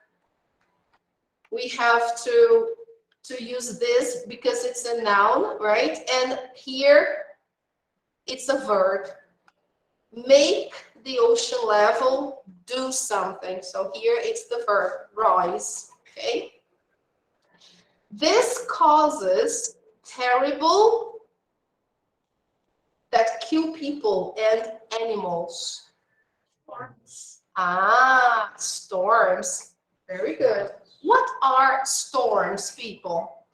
we have to use this because it's a noun, right? And here it's a verb. Make the ocean level do something. So here it's the verb, rise, okay? This causes terrible that kill people and animals. Storms. Ah, storms. Very good. What are storms, people?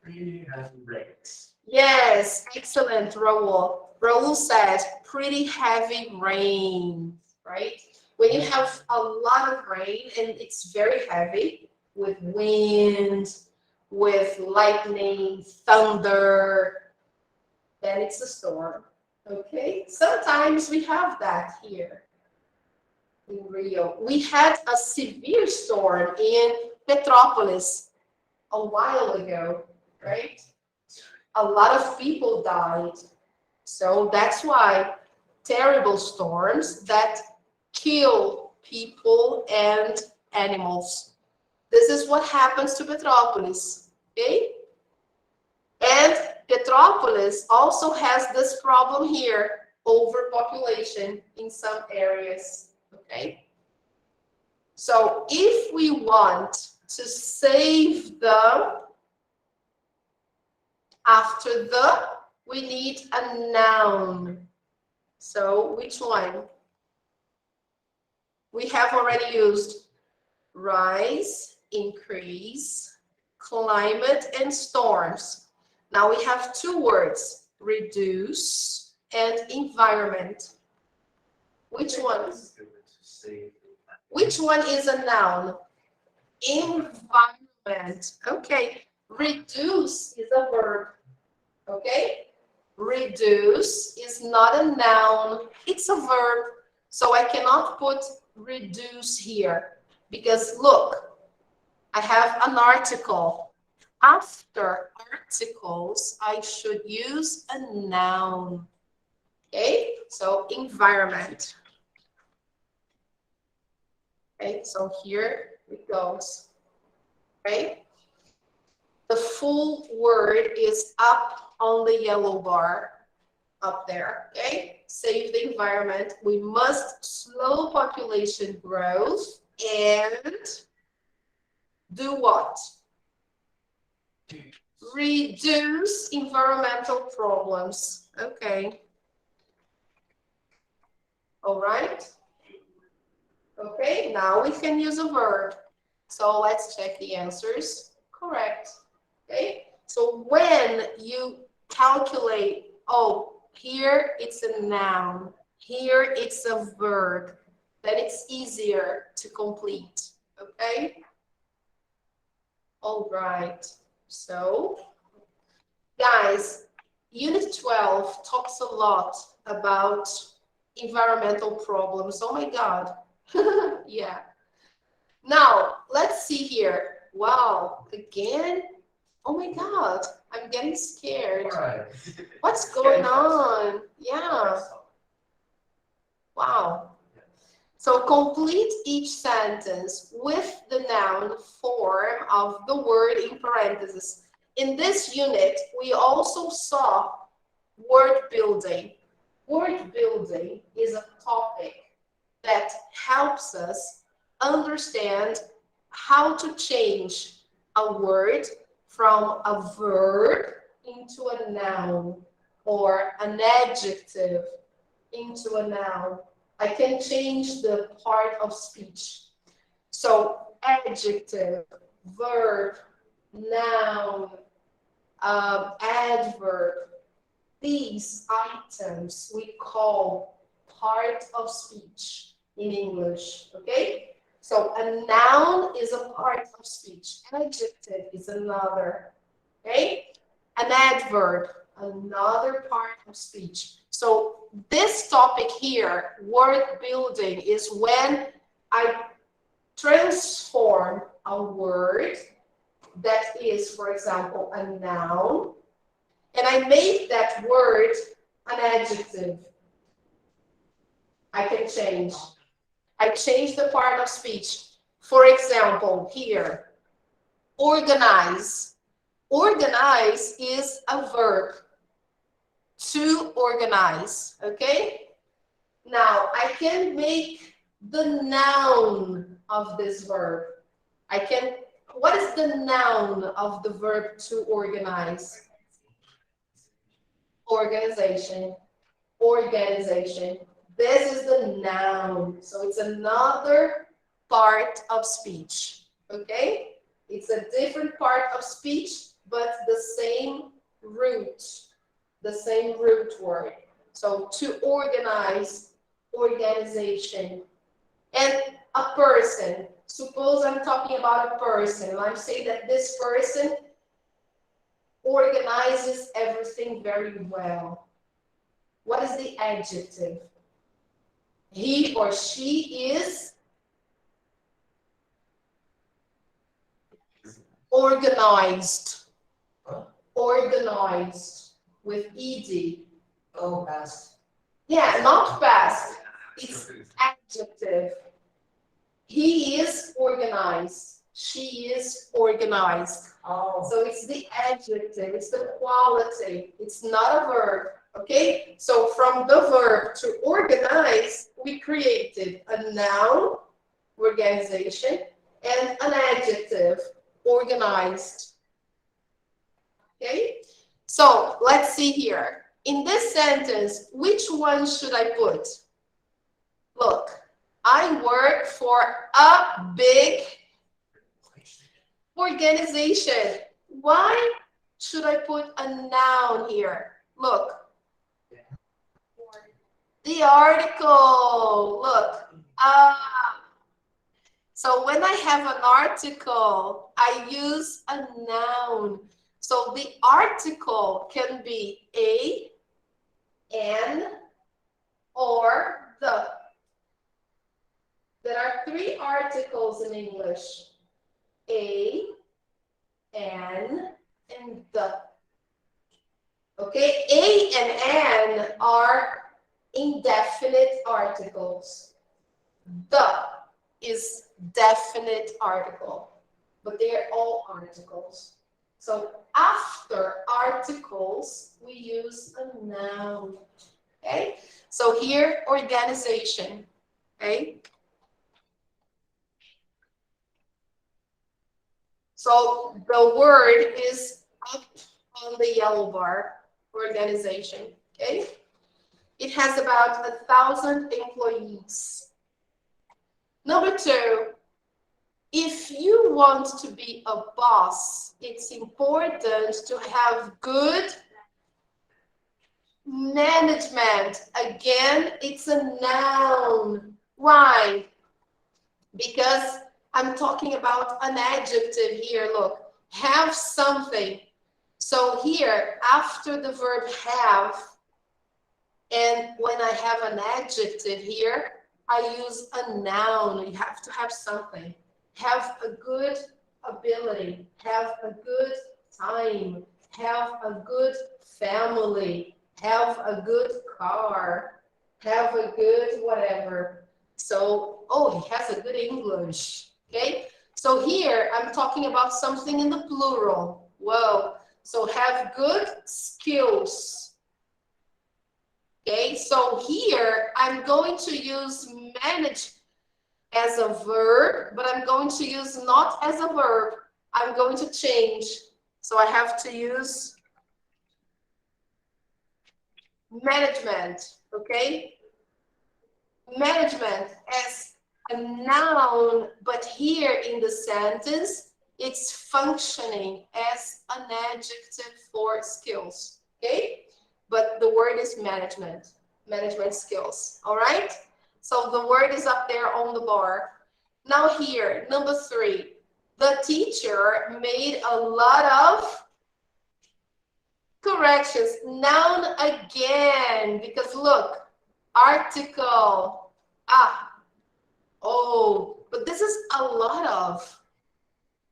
Pretty heavy rains. Yes, excellent, Raul. Raul said pretty heavy rain, right? When you have a lot of rain and it's very heavy with wind, with lightning, thunder, then it's a storm. Okay? Sometimes we have that here in Rio. We had a severe storm in Petrópolis a while ago, right? A lot of people died. So that's why terrible storms that kill people and animals. This is what happens to Petrópolis, okay? And Petrópolis also has this problem here, overpopulation in some areas, okay? So if we want to save the, after the, we need a noun. So which one? We have already used rise, increase, climate, and storms. Now we have two words, reduce and environment. Which one? Which one is a noun? Environment. Okay. Reduce is a verb. Okay? Reduce is not a noun. It's a verb. So I cannot put reduce here because look, I have an article. After articles, I should use a noun. Okay, so environment. Okay, so here it goes. Okay, the full word is up on the yellow bar up there. Okay, save the environment. We must slow population growth and do what? Reduce environmental problems. Okay. All right. Okay, now we can use a verb. So let's check the answers. Correct. Okay. So when you calculate, oh, here it's a noun, here it's a verb, then it's easier to complete. Okay. All right. So, guys, Unit 12 talks a lot about environmental problems. Oh my God. Yeah. Now, let's see here. Wow, again? Oh my God, I'm getting scared. Right. What's going on? Yeah. Wow. So complete each sentence with the noun form of the word in parentheses. In this unit, we also saw word building. Word building is a topic that helps us understand how to change a word from a verb into a noun or an adjective into a noun. I can change the part of speech. So adjective, verb, noun, adverb, these items we call part of speech in English, okay? So a noun is a part of speech. Adjective is another, okay? An adverb, another part of speech. So this topic here, word building, is when I transform a word that is, for example, a noun, and I make that word an adjective. I can change. I change the part of speech. For example, here, organize. Organize is a verb. To organize, okay? Now, I can make the noun of this verb. What is the noun of the verb to organize? Organization. Organization. This is the noun. So it's another part of speech, okay? It's a different part of speech, but the same root word. So to organize, organization. And a person. Suppose I'm talking about a person. I'm saying that this person organizes everything very well. What is the adjective? He or she is organized. Organized with ed. Oh, past. Yeah, not past. It's adjective. He is organized. She is organized. Oh. So it's the adjective. It's the quality. It's not a verb. Okay? So from the verb to organize, we created a noun, organization, and an adjective, organized. Okay? So let's see here. In this sentence, which one should I put? Look, I work for a big organization. Why should I put a noun here? Look. The article. Look. So when I have an article, I use a noun. So the article can be a, an, or the. There are three articles in English. A, an, and the. Okay, a and an are indefinite articles. The is definite article, but they are all articles. So after articles, we use a noun. Okay, so here, organization. Okay. So the word is up on the yellow bar, organization, okay? It has about 1,000 employees. Number two, if you want to be a boss, it's important to have good management. Again, it's a noun. Why? Because I'm talking about an adjective here. Look, have something. So here, after the verb have, and when I have an adjective here, I use a noun. You have to have something. Have a good ability. Have a good time. Have a good family. Have a good car. Have a good whatever. So, oh, he has a good English. Okay. So here I'm talking about something in the plural. Whoa. So have good skills. Okay. So here I'm going to use manage as a verb, but I'm going to use not as a verb. I'm going to change. So I have to use management. Okay. Management as a noun, but here in the sentence, it's functioning as an adjective for skills, okay? But the word is management, management skills, all right? So the word is up there on the bar. Now here, number three, the teacher made a lot of Corrections. Noun again, because look, article. Oh, but this is a lot of.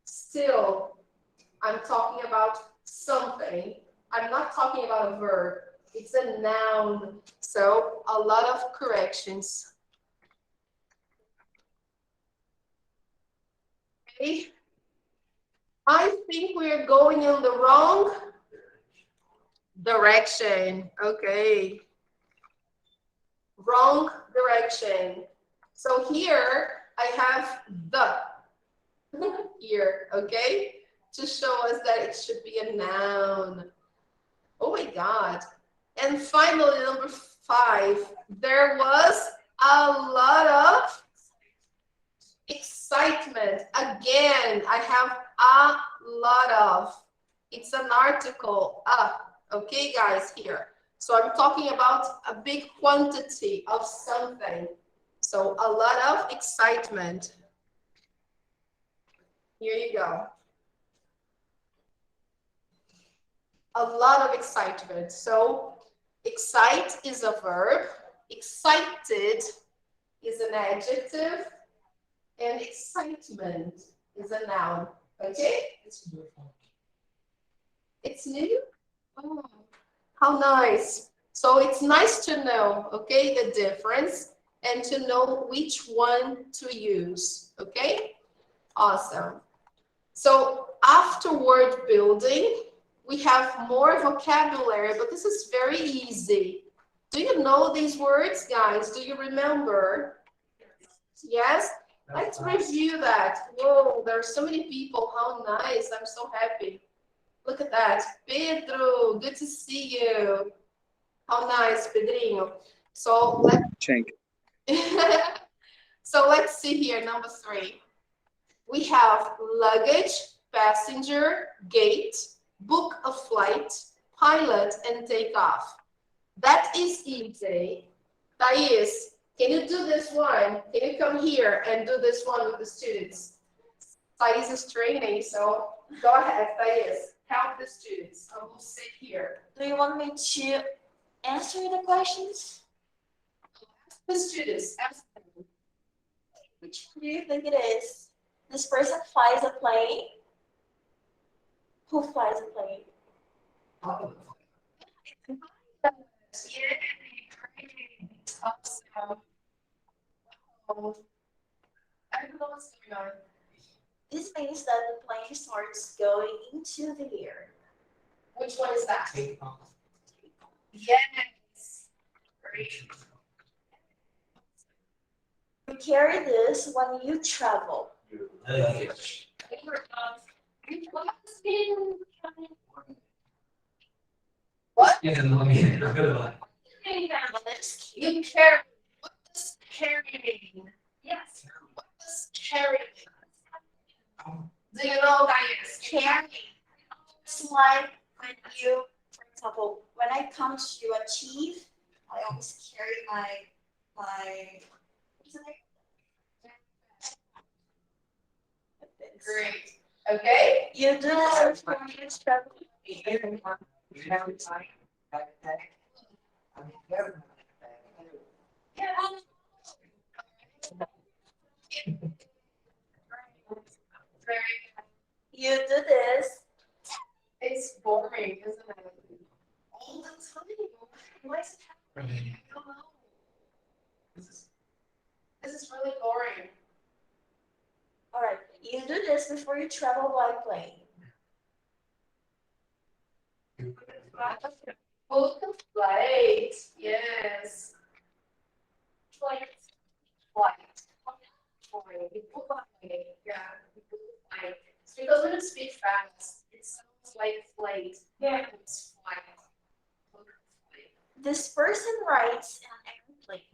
Still, I'm talking about something. I'm not talking about a verb. It's a noun. So a lot of corrections. Okay. I think we're going in the wrong direction. Okay. Wrong direction. So here I have the here, okay? To show us that it should be a noun. Oh my God. And finally, number 5, there was a lot of excitement. Again, I have a lot of. It's an article, okay, guys, here. So I'm talking about a big quantity of something. So a lot of excitement. Here you go. A lot of excitement. So excite is a verb. Excited is an adjective. And excitement is a noun. Okay? It's new for me. It's new? Oh, how nice. So it's nice to know, okay, the difference and to know which one to use. Okay? Awesome. So after word building, we have more vocabulary, but this is very easy. Do you know these words, guys? Do you remember? Yes? Let's review that. Whoa, there are so many people. How nice. I'm so happy. Look at that. Pedro, good to see you. How nice, Pedrinho. So let's see here, number 3. We have luggage, passenger, gate, book a flight, pilot, and take off. That is easy. Thais, can you do this one? Can you come here and do this one with the students? Thais is training, so go ahead, Thais. Help the students. I will sit here. Do you want me to answer the questions? The students, ask them. Which do you think it is? This person flies a plane. Who flies a plane? Yay, great. Awesome. Oh, I don't know what's going on. This means that the plane starts going into the air. Which one is that? Take off. Yes. Great. You carry this when you travel. Luggage. What? Yeah, no, I mean, good one. You carry. What does carrying? Yes. What does carrying? Do you know, guys? Carrying. It's like when you, for example, when I come to achieve, I always carry my what's the name? Great. Okay. You do this when you travel. You do this. It's boring, isn't it? All the time. Why is it happening? I don't know. This is really boring. All right. You do this before you travel by plane. Book a flight. Yes. Flight. Yeah. It's because when you speak fast, it sounds like flight. Yeah. It's flight. Book a flight. This person rides an airplane.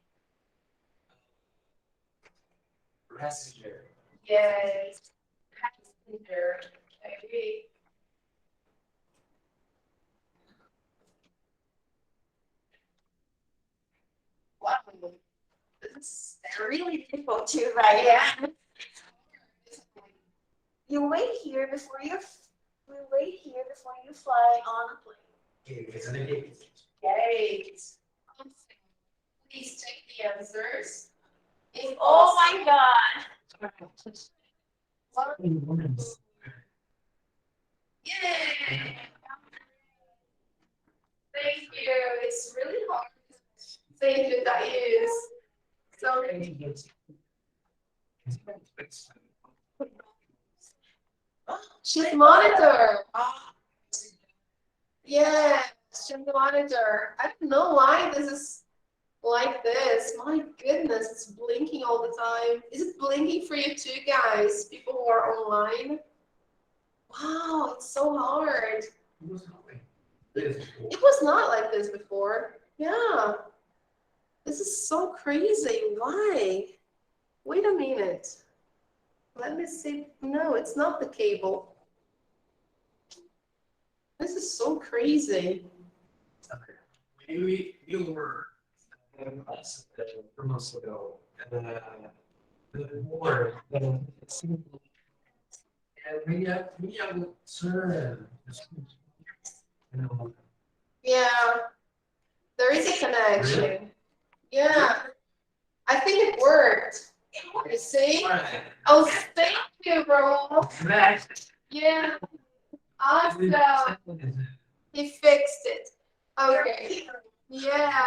Passenger. Yes. Passenger. I agree. Wow. This is Really difficult to write. yeah. You wait here before you fly on a plane. Great. Please check the answers. Oh my God. Yay! Thank you. It's really hard. Thank you, Thais. So she's monitor. Yeah, she's the monitor. I don't know why this is like this. My goodness, it's blinking all the time. Is it blinking for you too, guys? People who are online? Wow, it's so hard. It was not like this before. Yeah. This is so crazy. Why? Wait a minute. Let me see. No, it's not the cable. This is so crazy. We were us 4 months ago. The more than simple. And maybe I will turn. You know. Yeah, there is a connection. Yeah, I think it worked. You see? Oh, thank you, bro. Yeah, awesome. He fixed it. Okay. Yeah.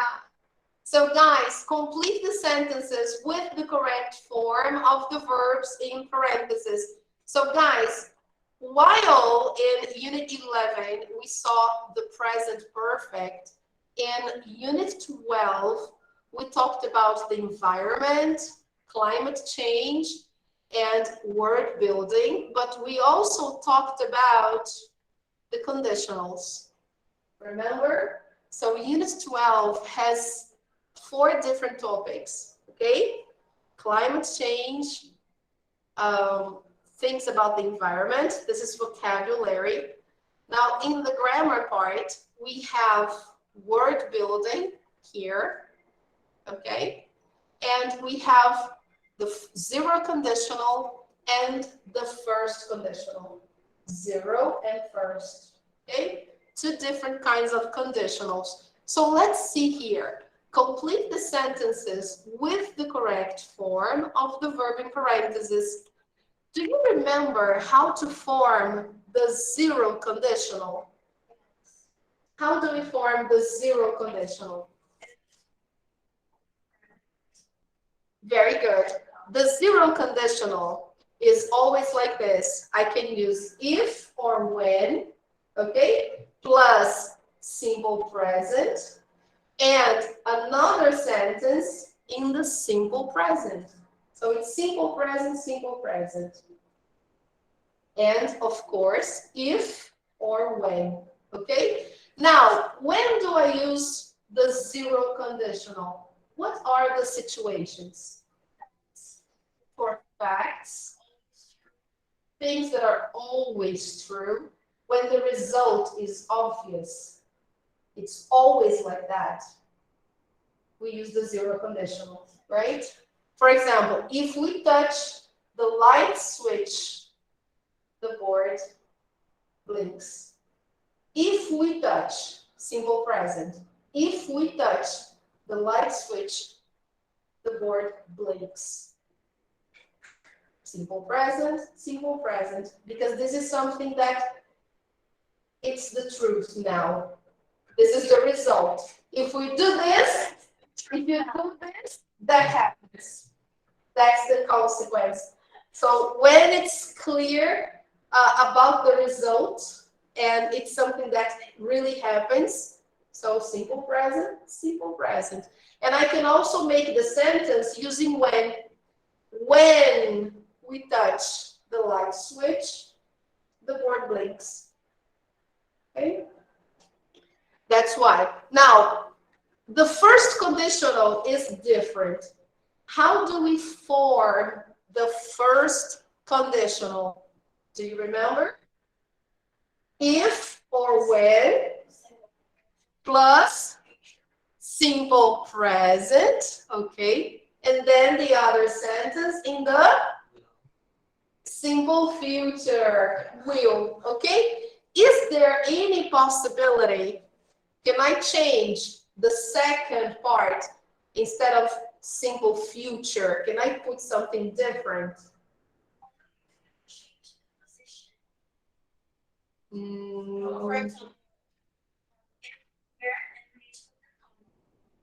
So guys, complete the sentences with the correct form of the verbs in parentheses. So guys, while in Unit 11, we saw the present perfect, in Unit 12, we talked about the environment, climate change, and word building, but we also talked about the conditionals. Remember? So Unit 12 has 4 different topics, okay? Climate change, things about the environment. This is vocabulary. Now, in the grammar part, we have word building here, okay? And we have the zero conditional and the first conditional. Zero and first, okay? 2 different kinds of conditionals. So let's see here. Complete the sentences with the correct form of the verb in parentheses. Do you remember how to form the zero conditional? How do we form the zero conditional? Very good. The zero conditional is always like this. I can use if or when, okay, plus simple present, and another sentence in the simple present. So it's simple present. And of course, if or when, okay? Now, when do I use the zero conditional? What are the situations? For facts, things that are always true, when the result is obvious. It's always like that. We use the zero conditional, right? For example, if we touch the light switch, the board blinks. If we touch, simple present, if we touch the light switch, the board blinks. Simple present, because this is something that it's the truth now. This is the result. If we do this, if you do this, that happens. That's the consequence. So when it's clear about the result, and it's something that really happens, so simple present. And I can also make the sentence using when. When we touch the light switch, the board blinks. Okay? That's why. Now, the first conditional is different. How do we form the first conditional? Do you remember? If or when plus simple present, okay? And then the other sentence in the simple future, will, okay? Is there any possibility Can I change the second part instead of simple future? Can I put something different? For example,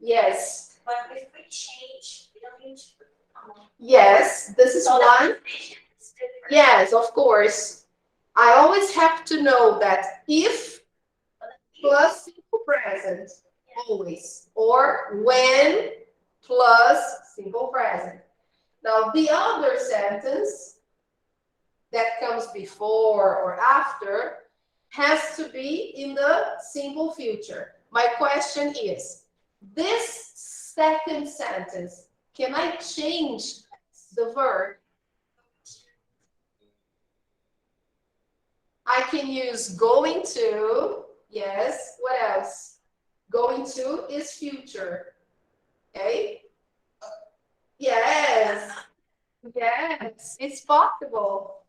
Yes. but if we change, we don't need to put Yes, this is so one. the position is different. Yes, of course. I always have to know that if plus simple present, always, or when plus simple present. Now, the other sentence that comes before or after has to be in the simple future. My question is, this second sentence, can I change the verb? I can use going to, yes, what else? Going to is future, okay? Yes, yes, it's possible.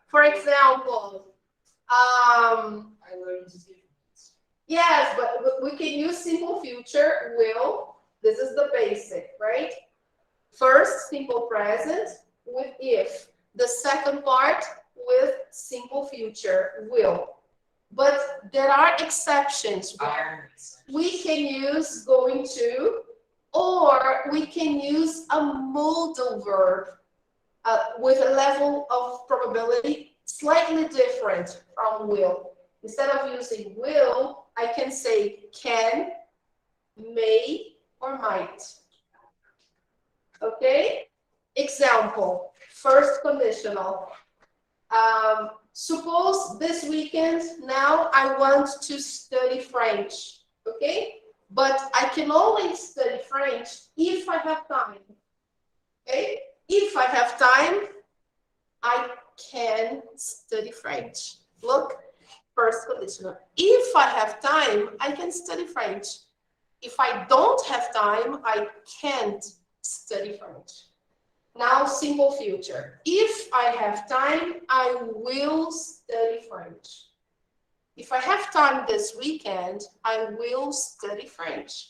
For example, I learned to do yes, but we can use simple future, will. This is the basic, right? First, simple present with if. The second part with simple future, will. But there are exceptions where we can use going to, or we can use a modal verb with a level of probability slightly different from will. Instead of using will, I can say can, may, or might. Okay? Example, first conditional. Suppose this weekend now I want to study French, okay? But I can only study French if I have time, okay? If I have time, I can study French. Look, first conditional. If I have time, I can study French. If I don't have time, I can't study French. Now, simple future. If I have time, I will study French. If I have time this weekend, I will study French.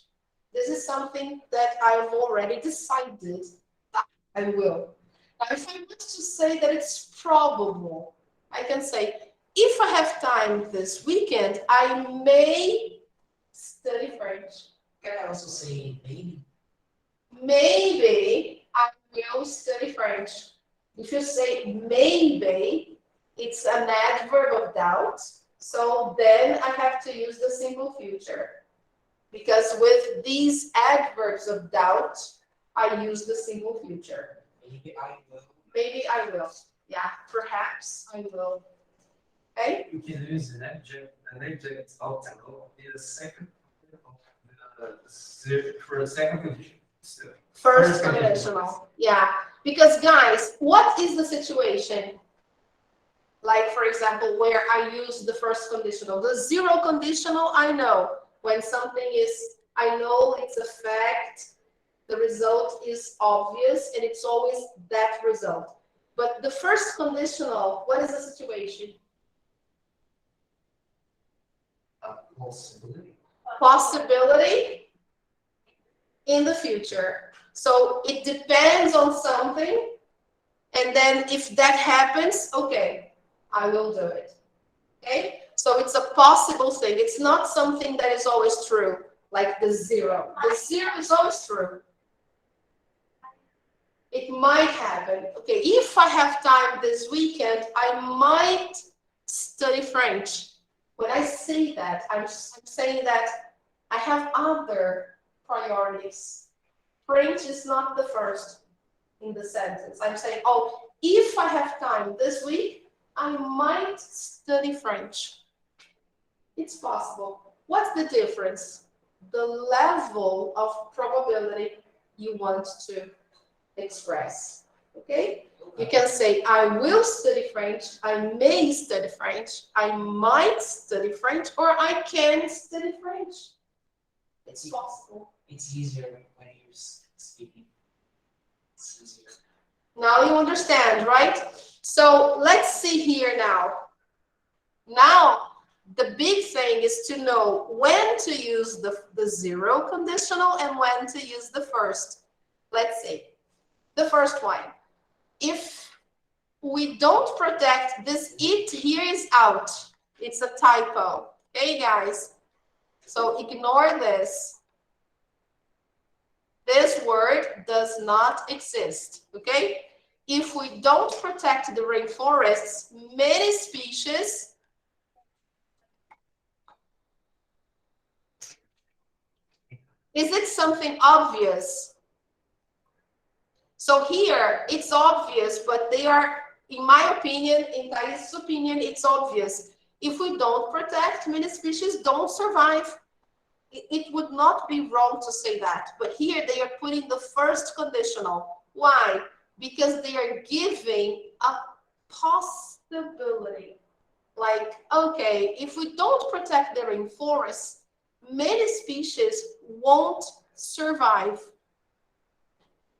This is something that I've already decided that I will. Now, if I want to say that it's probable, I can say, if I have time this weekend, I may study French. Can I also say maybe? Maybe I will study French. If you say maybe, it's an adverb of doubt. So then I have to use the simple future. Because with these adverbs of doubt, I use the simple future. Maybe I will. Maybe I will. Yeah, perhaps I will. Okay? You can use an adjective article in the second for a second condition. So, First conditional. Yeah. Because guys, what is the situation? Like, for example, where I use the first conditional. The zero conditional, I know. When something is, I know it's a fact, the result is obvious, and it's always that result. But the first conditional, what is the situation? Possibility. Possibility in the future. So it depends on something, and then if that happens, okay, I will do it. Okay? So it's a possible thing. It's not something that is always true, like the zero. The zero is always true. It might happen. Okay, if I have time this weekend, I might study French. When I say that, I'm saying that I have other priorities. French is not the first in the sentence. I'm saying, oh, if I have time this week, I might study French. It's possible. What's the difference? The level of probability you want to express. Okay? You can say, I will study French, I may study French, I might study French, or I can study French. It's possible. It's easier when you're speaking. It's easier. Now you understand, right? So let's see here now. Now, The big thing is to know when to use the zero conditional and when to use the first. Let's see. The first one. If we don't protect this, it here is out. It's a typo. Okay, guys? So ignore this. This word does not exist. Okay? If we don't protect the rainforests, many species is it something obvious? So here it's obvious, but they are, in my opinion, in Thais' opinion, it's obvious. If we don't protect, many species don't survive. It would not be wrong to say that, but here they are putting the first conditional. Why? Because they are giving a possibility. Like, okay, if we don't protect the rainforests, many species won't survive.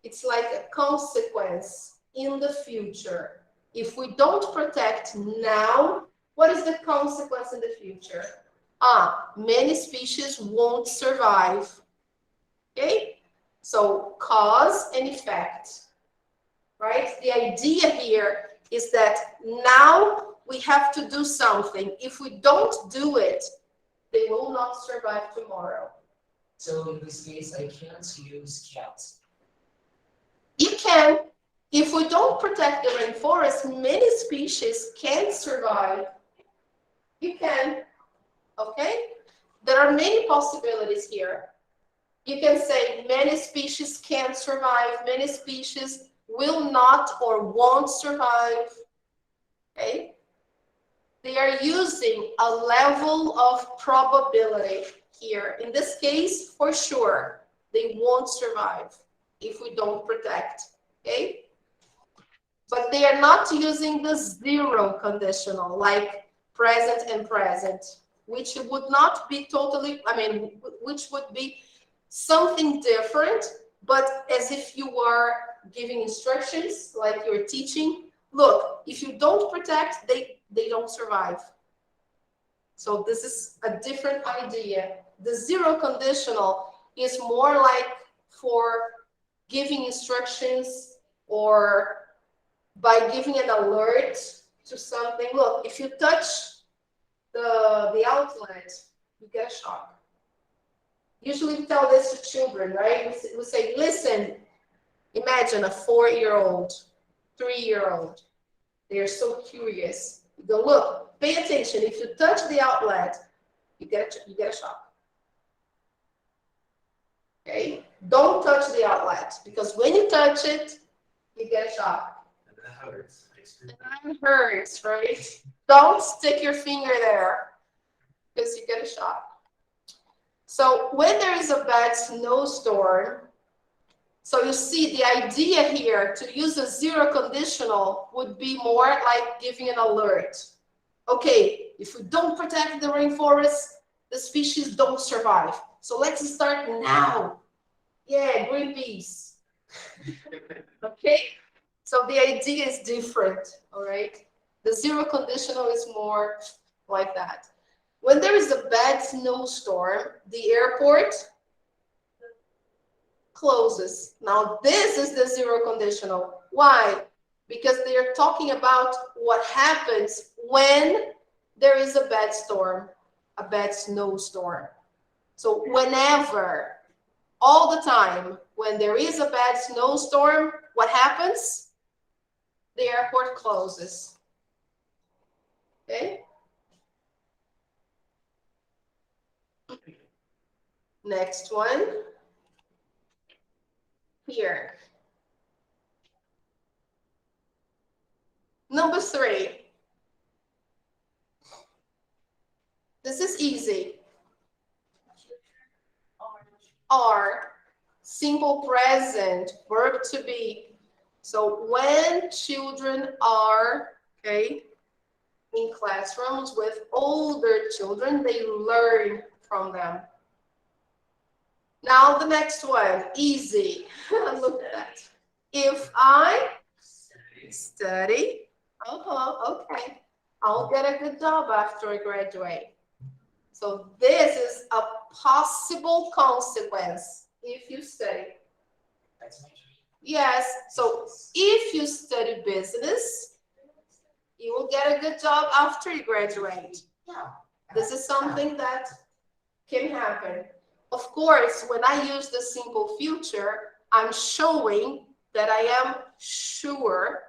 It's like a consequence in the future. If we don't protect now, what is the consequence in the future? Many species won't survive. Okay? So cause and effect, right? The idea here is that now we have to do something. If we don't do it, they will not survive tomorrow. So in this case, I can't use can't. You can. If we don't protect the rainforest, many species can't survive. You can. Okay? There are many possibilities here. You can say many species can't survive, many species will not or won't survive. Okay? They are using a level of probability here. In this case, for sure, they won't survive if we don't protect. Okay? But they are not using the zero conditional, like present and present, which would not be totally, which would be something different, but as if you are giving instructions, like you're teaching. Look, if you don't protect, they don't survive. So this is a different idea. The zero conditional is more like for giving instructions or by giving an alert to something. Look, if you touch the outlet, you get a shock. Usually we tell this to children, right? We say, listen, imagine a 4-year-old, 3-year-old. They are so curious. You go, look, pay attention. If you touch the outlet, you get a shock. Okay? Don't touch the outlet, because when you touch it, you get a shock. That hurts. It hurts, right? Don't stick your finger there, because you get a shock. So when there is a bad snowstorm, so you see the idea here to use a zero conditional would be more like giving an alert. Okay, if we don't protect the rainforest, the species don't survive. So let's start now. Yeah, Greenpeace. Okay? So the idea is different, all right? The zero conditional is more like that. When there is a bad snowstorm, the airport closes. Now, this is the zero conditional. Why? Because they are talking about what happens when there is a bad storm, a bad snowstorm. So whenever, all the time, when there is a bad snowstorm, what happens? The airport closes. Okay? Next one. Here. Number 3. This is easy. Are, simple present, verb to be. So when children are, okay, in classrooms with older children, they learn from them. Now the next one, easy. Look at that. If I study, okay, I'll get a good job after I graduate. So this is a possible consequence if you study. That's my dream. Yes, so if you study business, you will get a good job after you graduate. Yeah. This is something that can happen. Of course, when I use the simple future, I'm showing that I am sure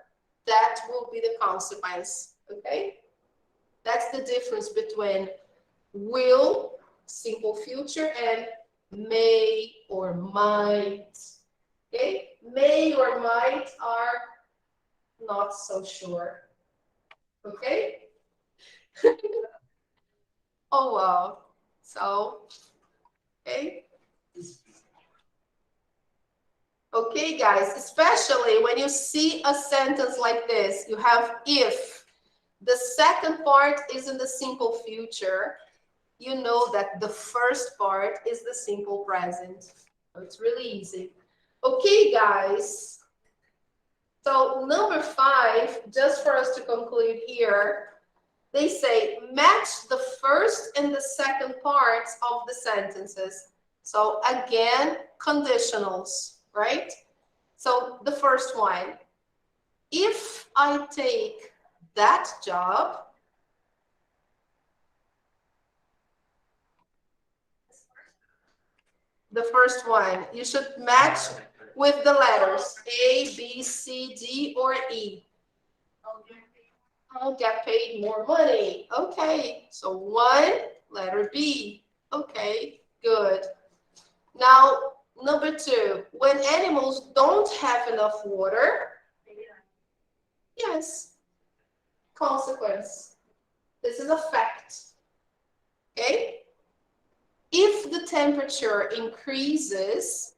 that will be the consequence, okay? That's the difference between will, simple future, and may or might, okay? May or might are not so sure, okay? Oh, wow. So, okay. Okay, guys, especially when you see a sentence like this, you have if. The second part is in the simple future. You know that the first part is the simple present. So it's really easy. Okay, guys. So number 5, just for us to conclude here, they say match the first and the second parts of the sentences. So again, conditionals, right? So the first one, if I take that job, the first one, you should match with the letters A, B, C, D, or E. I'll get paid more money. Okay, so 1, letter B. Okay, good. Now, number 2, when animals don't have enough water, yes, consequence. This is a fact. Okay? If the temperature increases,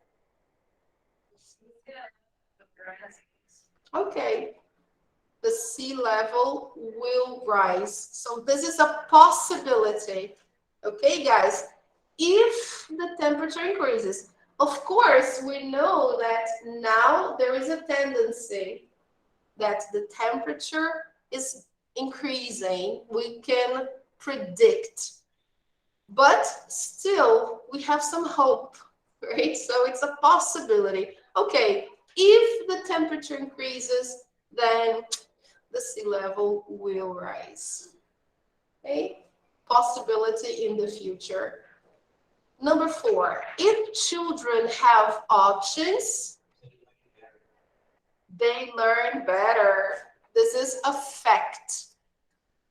okay, the sea level will rise. So this is a possibility. Okay, guys? If the temperature increases, of course, we know that now there is a tendency that the temperature is increasing. We can predict. But still, we have some hope, right? So it's a possibility. Okay, if the temperature increases, then the sea level will rise. Okay, possibility in the future. Number 4, if children have options, they learn better. This is a fact.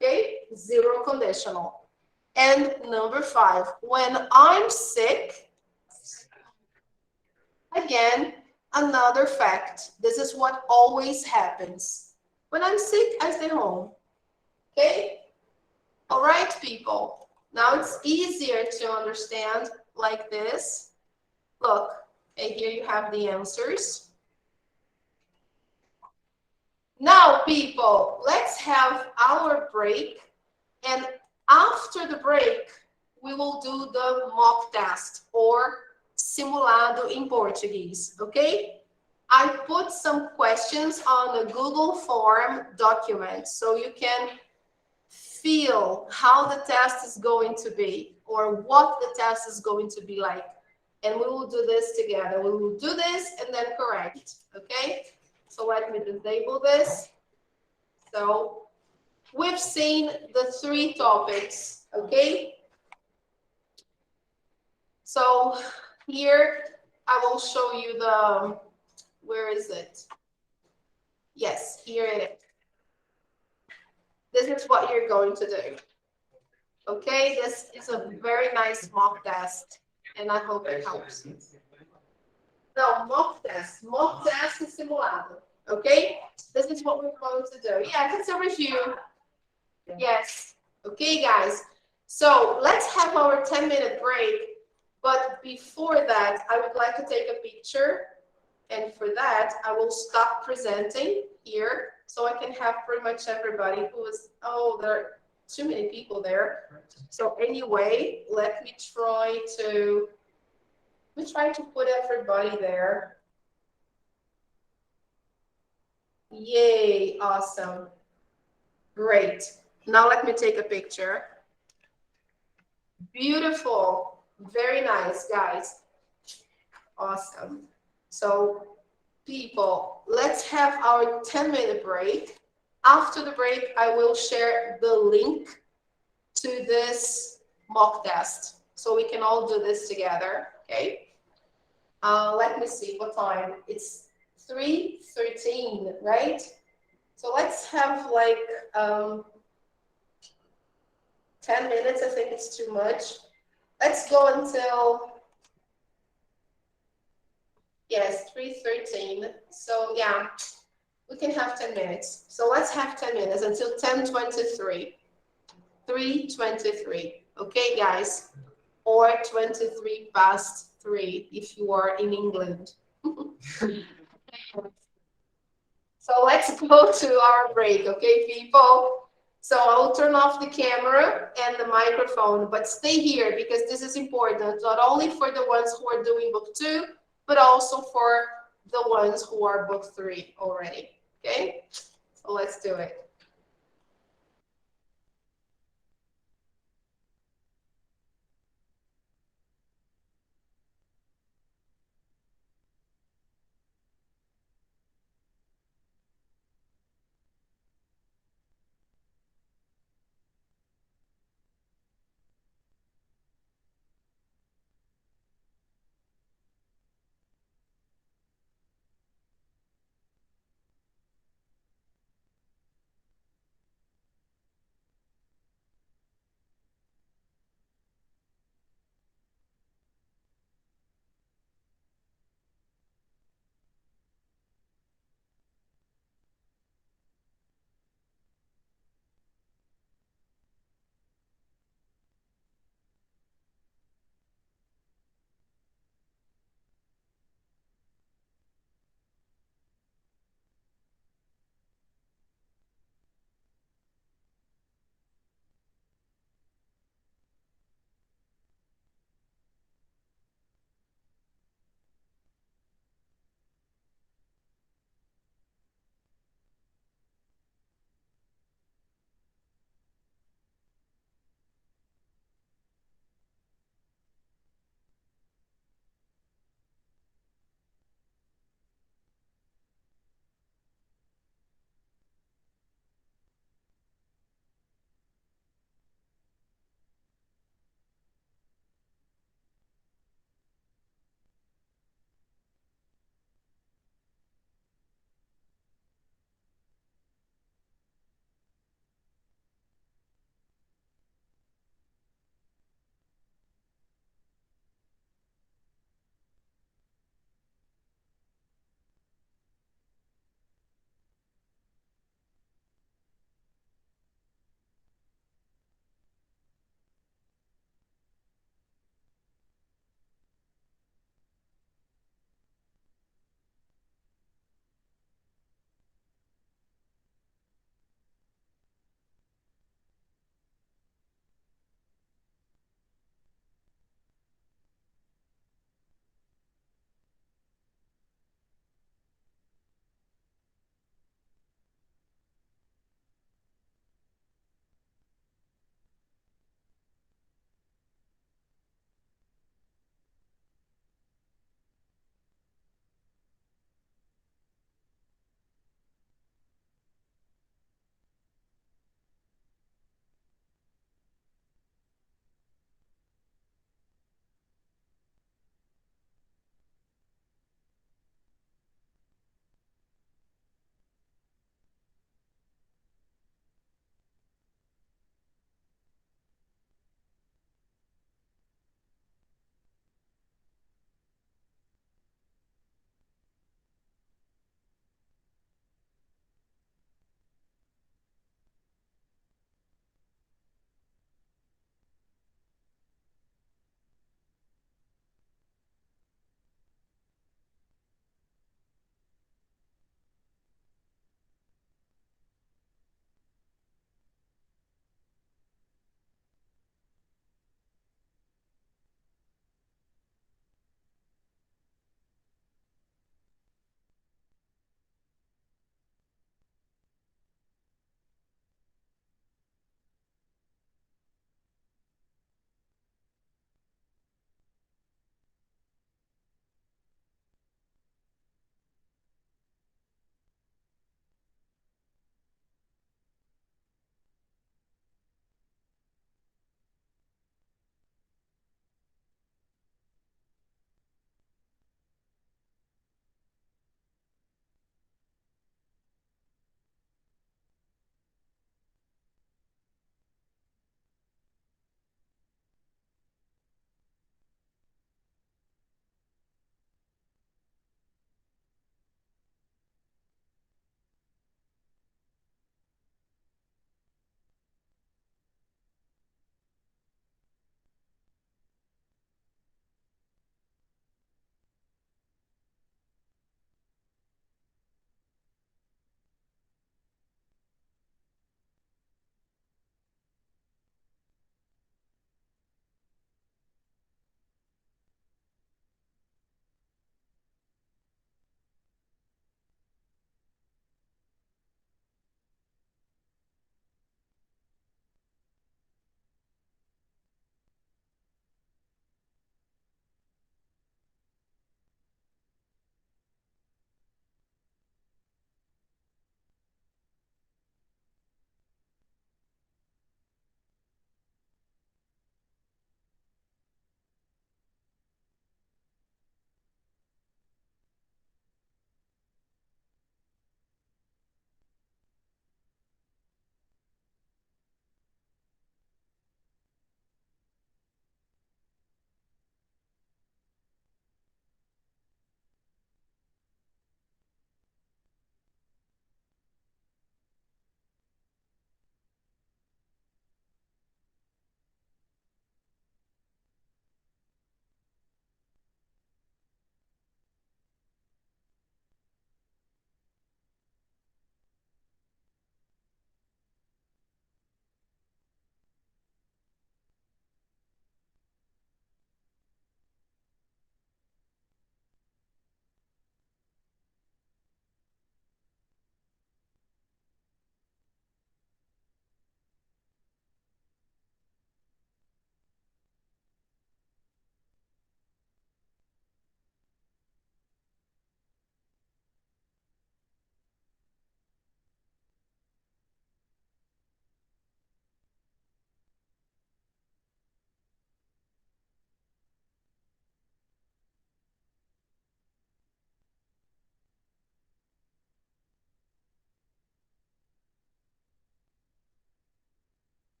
Okay, 0 conditional. And number 5, when I'm sick, again, another fact. This is what always happens. When I'm sick, I stay home. Okay? All right, people. Now it's easier to understand like this. Look, okay, here you have the answers. Now, people, let's have our break. And after the break, we will do the mock test or simulado em Portuguese, okay? I put some questions on the Google form document so you can feel how the test is going to be or what the test is going to be like. And we will do this together. We will do this and then correct, okay? So let me disable this. So we've seen the 3 topics, okay? So here I will show you the, where is it? Yes, here it is. This is what you're going to do. Okay, this is a very nice mock test, and I hope it helps. No, mock test is simulado. Okay, this is what we're going to do. Yeah, it's a review. Yes. Okay, guys. So let's have our 10-minute break. But before that, I would like to take a picture. And for that, I will stop presenting here so I can have pretty much everybody who is, oh, there are too many people there. So anyway, let me try to put everybody there. Yay, awesome. Great. Now let me take a picture. Beautiful. Very nice, guys. Awesome. So, people, let's have our 10-minute break. After the break, I will share the link to this mock test so we can all do this together, okay? Let me see what time. It's 3:13, right? So let's have like 10 minutes. I think it's too much. Let's go until, yes, 3:13. So yeah, we can have 10 minutes. So let's have 10 minutes until 10:23. 3:23. Okay, guys? Or 23 past 3 if you are in England. So let's go to our break, okay, people? So I'll turn off the camera and the microphone, but stay here because this is important, not only for the ones who are doing book 2, but also for the ones who are book 3 already, okay? So let's do it.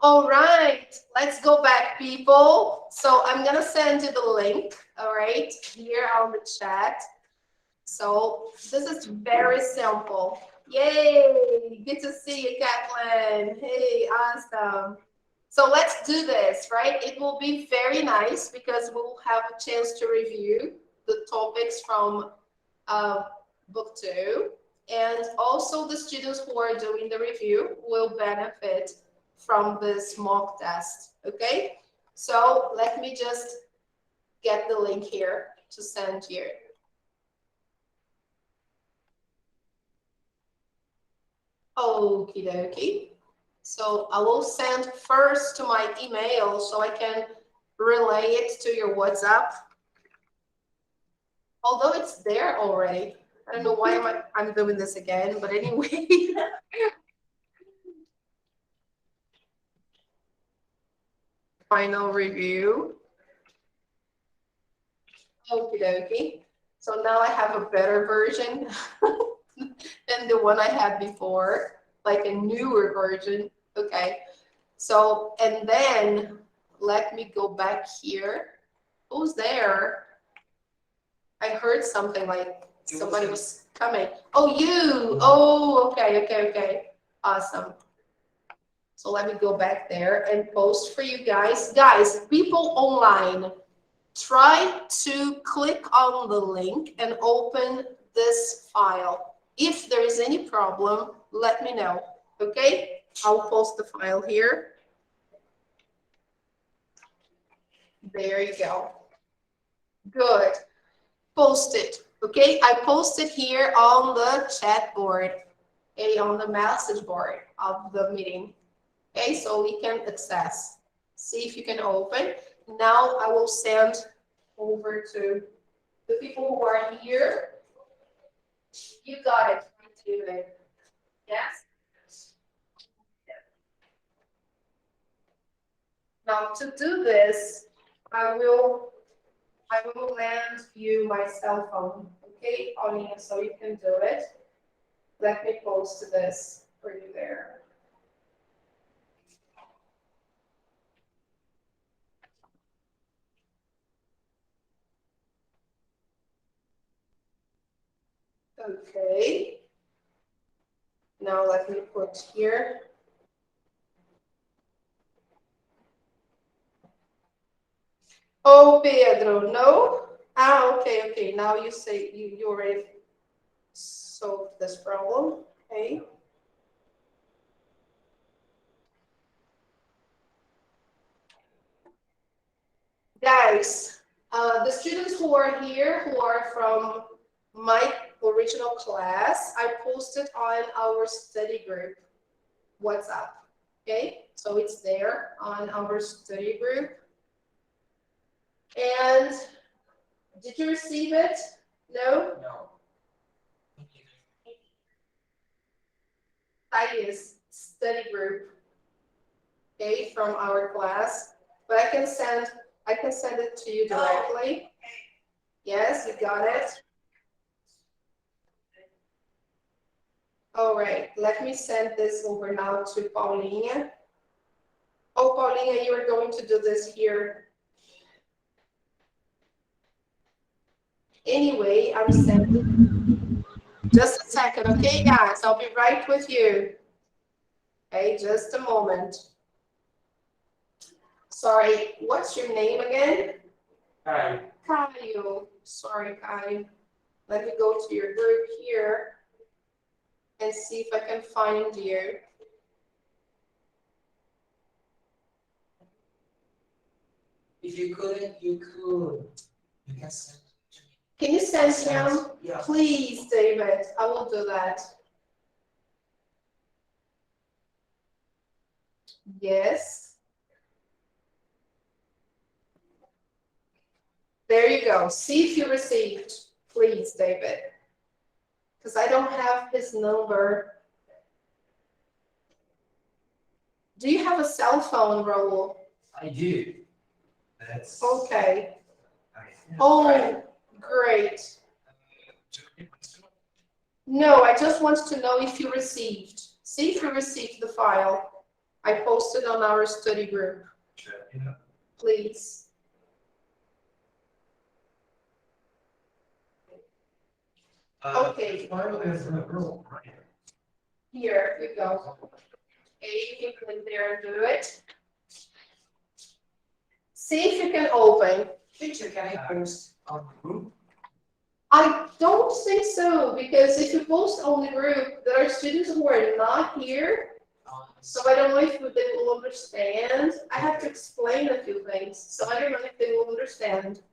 All right, let's go back, people. So I'm gonna send you the link, all right, here on the chat. So this is very simple. Yay, good to see you, Kathleen. Hey, awesome. So let's do this, right? It will be very nice because we'll have a chance to review the topics from book 2. And also the students who are doing the review will benefit from this mock test, okay? So let me just get the link here to send you. Okie dokie. So I will send first to my email so I can relay it to your WhatsApp. Although it's there already. I don't know why I'm doing this again, but anyway. Final review. Okie dokie. So now I have a better version than the one I had before, like a newer version. Okay. So, and then let me go back here. Who's there? I heard something like somebody was coming. Oh, you. Oh, okay. Awesome. So let me go back there and post for you guys. Guys, people online, try to click on the link and open this file. If there is any problem, let me know, okay? I'll post the file here. There you go. Good. Post it, okay? I posted here on the chat board, okay, on the message board of the meeting. Okay, so we can access. See if you can open. Now I will send over to the people who are here. You got it. Yes? Now to do this, I will lend you my cell phone. Okay, Paulina, so you can do it. Let me post this for you there. Okay. Now let me put here. Oh, Pedro, no? Ah, okay. Now you say you already solved this problem. Okay. Guys, the students who are here, who are from my original class, I posted on our study group WhatsApp. Okay, so it's there on our study group. And did you receive it? No? No. Is study group, okay, from our class. But I can send it to you directly. Yes, you got it. All right, let me send this over now to Paulina. Oh, Paulina, you are going to do this here. Anyway, I'm sending. Just a second, okay, guys? I'll be right with you. Okay, just a moment. Sorry, what's your name again? Hi. Caio. Sorry, Caio. Let me go to your group here and see if I can find you. If you couldn't, you could. You can send it to me. Can you send him? Yeah. Please, David. I will do that. Yes. There you go. See if you received. Please, David. Because I don't have his number. Do you have a cell phone, Raul? I do. That's Okay. I- Oh, great. No, I just want to know if you received. See if you received the file. I posted on our study group. Please. Okay. Here you go. Okay, you can click there and do it. See if you can open. Teacher, can I post on the group? I don't think so, because if you post on the group, there are students who are not here. So I don't know if they will understand. I have to explain a few things, so I don't know if they will understand.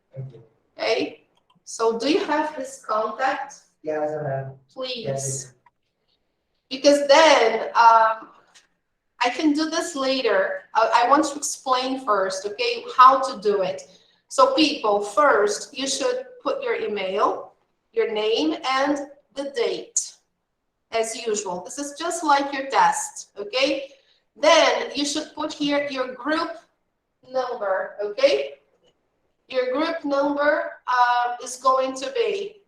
Okay? So do you have this contact? Yes, Please. yes. Because then I can do this later. I want to explain first, okay, how to do it. So people, first, you should put your email, your name, and the date, as usual. This is just like your test, okay? Then you should put here your group number, okay? Your group number is going to be,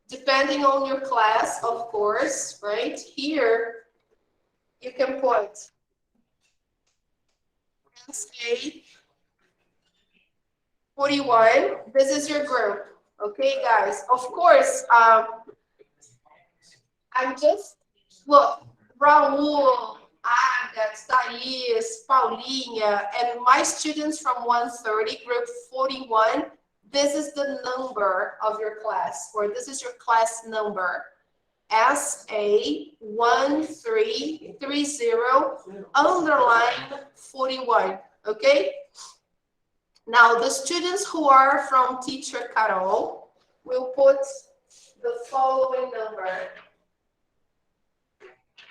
depending on your class, of course, right? Here, you can put SA41. This is your group, okay, guys? Of course, I'm just, look, Raul, Agatha, Thais, Paulinha, and my students from 130, group 41, this is the number of your class, or this is your class number. SA1330_41, okay? Now, the students who are from teacher Carol will put the following number.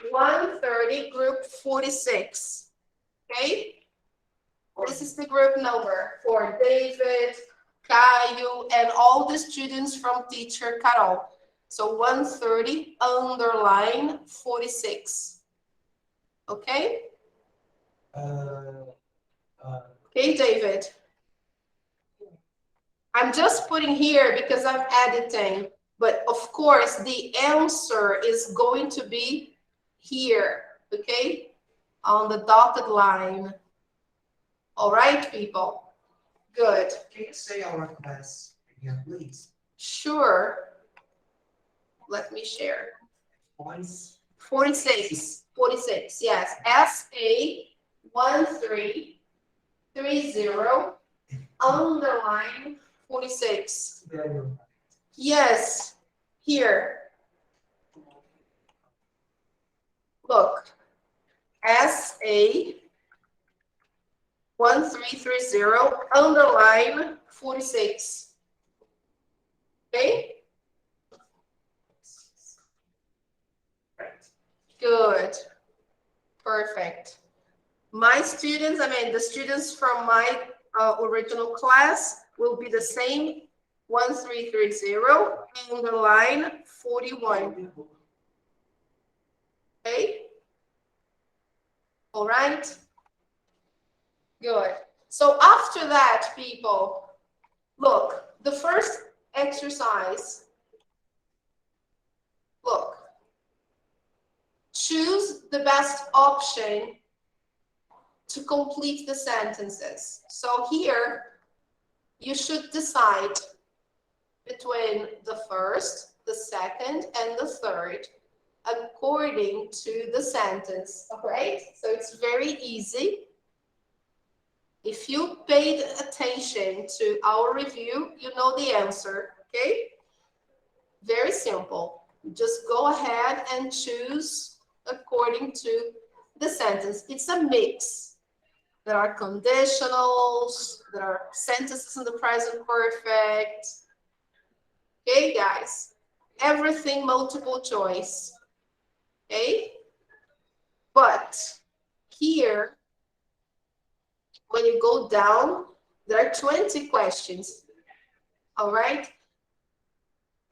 130, group 46, okay? This is the group number for David, Caio, and all the students from teacher Carol. So 130_46, okay? Okay, David. I'm just putting here because I'm editing, but of course the answer is going to be here, okay? On the dotted line. All right, people? Good. Can you say our class again, please? Sure. Let me share. 46, yes. SA1330_46. Yes, here. Look, SA1330_46. Okay? Good. Perfect. My students, I mean, the students from my original class will be the same, 1330_41. Okay? All right? Good. So after that, people, look, the first exercise, look, choose the best option to complete the sentences. So here, you should decide between the first, the second, and the third, according to the sentence, all right? So it's very easy. If you paid attention to our review, you know the answer, okay? Very simple. Just go ahead and choose according to the sentence. It's a mix. There are conditionals, there are sentences in the present perfect. Okay, guys? Everything multiple choice. Okay? But here, when you go down, there are 20 questions. All right?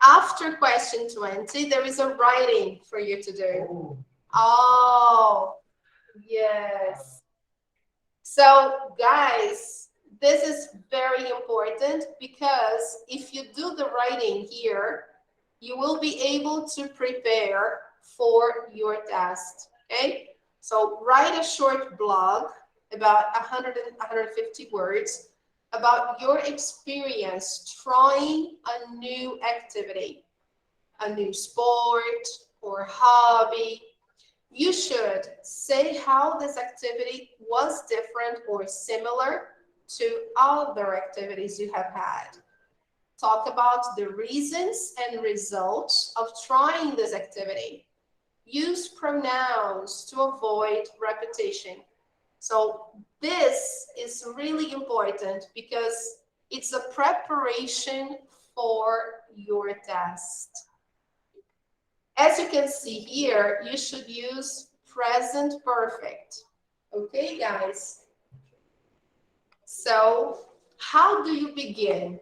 After question 20, there is a writing for you to do. Oh, yes. So, guys, this is very important because if you do the writing here, you will be able to prepare for your test, okay? So write a short blog about 100 and 150 words about your experience trying a new activity, a new sport or hobby. You should say how this activity was different or similar to other activities you have had. Talk about the reasons and results of trying this activity. Use pronouns to avoid repetition. So this is really important because it's a preparation for your test. As you can see here, you should use present perfect. Okay, guys? So how do you begin?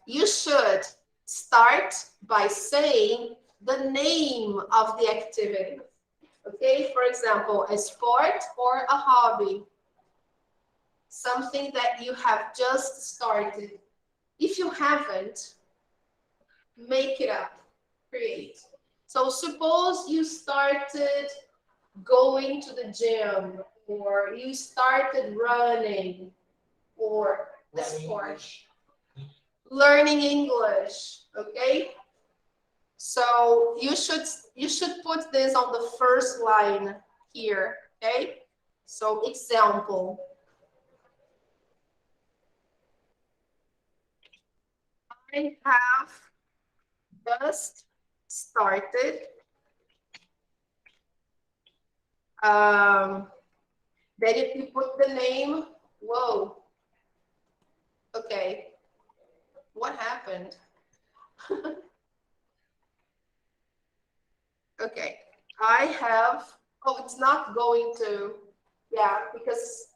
You should start by saying the name of the activity. Okay, for example, a sport or a hobby. Something that you have just started. If you haven't, make it up, create. So suppose you started going to the gym, or you started running, or a sport. Learning English, okay? So you should put this on the first line here, okay? So example. I have just started. Then if you put the name, whoa. Okay. What happened? Okay. I have, oh, it's not going to, yeah, because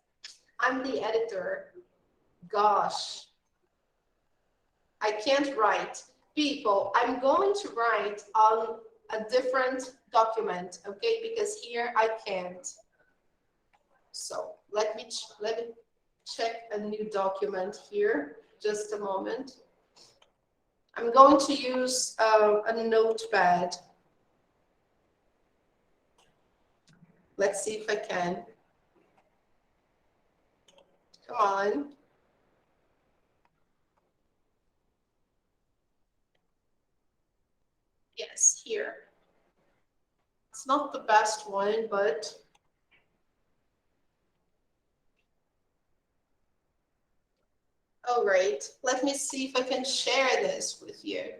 I'm the editor. Gosh. I can't write. People, I'm going to write on a different document, okay? Because here I can't. So let me check a new document here. Just a moment. I'm going to use a notepad. Let's see if I can. Come on. Yes, here. It's not the best one, but all right. Let me see if I can share this with you.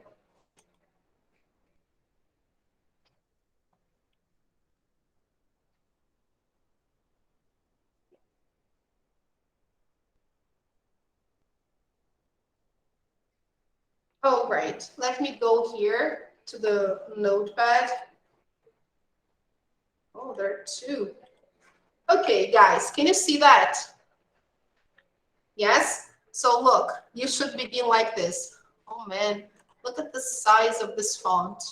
Oh, right. Let me go here to the notepad. Oh, there are two. Okay, guys, can you see that? Yes? So look, you should begin like this. Oh man, look at the size of this font.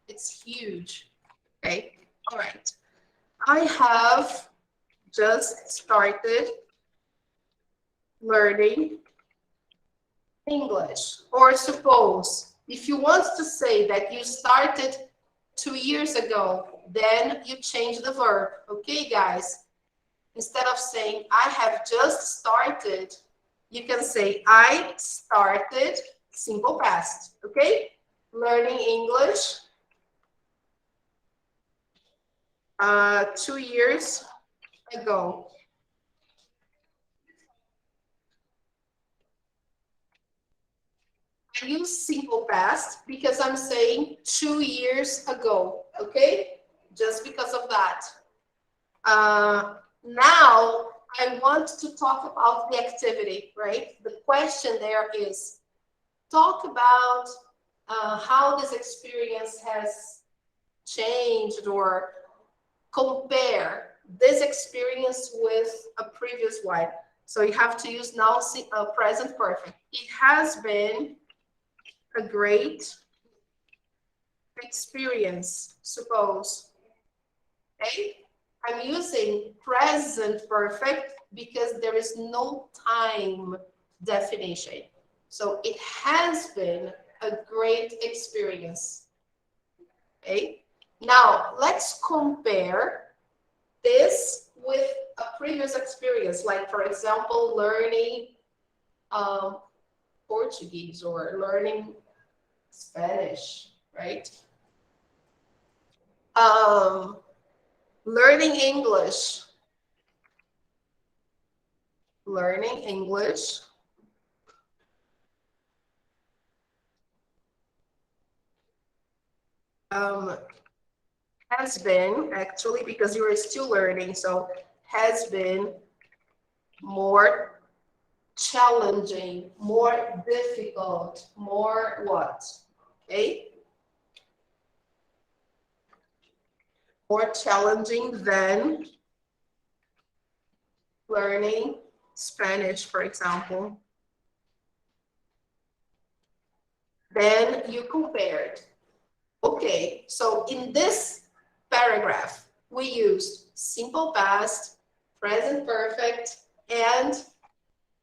It's huge. Okay, all right. I have just started learning English. Or suppose, if you want to say that you started 2 years ago, then you change the verb. Okay, guys? Instead of saying, I have just started, you can say, I started, simple past, okay? Learning English 2 years ago. I use simple past because I'm saying 2 years ago, okay? Just because of that. Now, I want to talk about the activity, right? The question there is, talk about how this experience has changed, or compare this experience with a previous one. So you have to use now present perfect. It has been a great experience, suppose. Okay? I'm using present perfect because there is no time definition. So it has been a great experience. Okay? Now, let's compare this with a previous experience, like for example, learning Portuguese or learning Spanish, right? Learning English. Learning English. Has been, actually, because you are still learning, so has been more challenging, more difficult, more what? Okay? More challenging than learning Spanish, for example. Then you compared. Okay, so in this paragraph, we used simple past, present perfect, and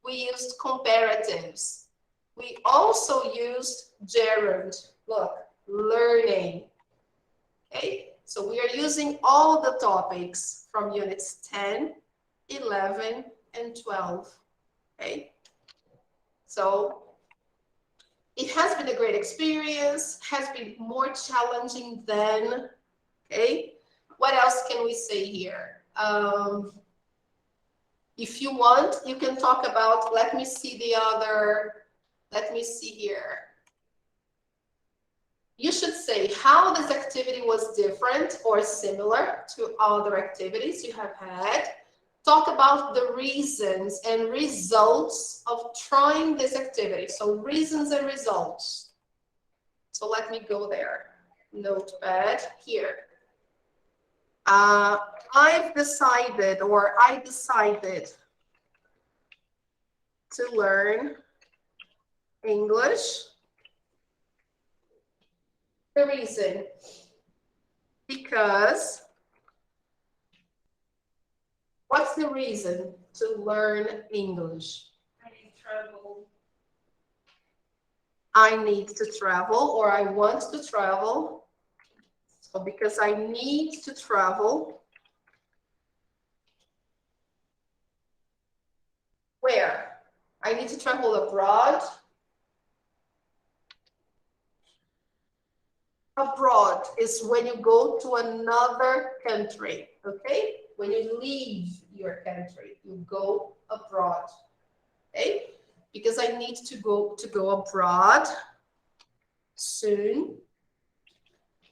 we used comparatives. We also used gerund. Look, learning. Okay, so we are using all the topics from units 10, 11, and 12. Okay, so it has been a great experience, has been more challenging than, okay? What else can we say here? If you want, you can talk about, let me see here. You should say how this activity was different or similar to other activities you have had. Talk about the reasons and results of trying this activity. So reasons and results. So let me go there. Notepad here. I decided to learn English. The reason, because what's the reason to learn English? I need travel. I need to travel, or I want to travel. So because I need to travel, where? I need to travel abroad. Abroad is when you go to another country, okay? When you leave your country, you go abroad, okay? Because I need to go abroad soon.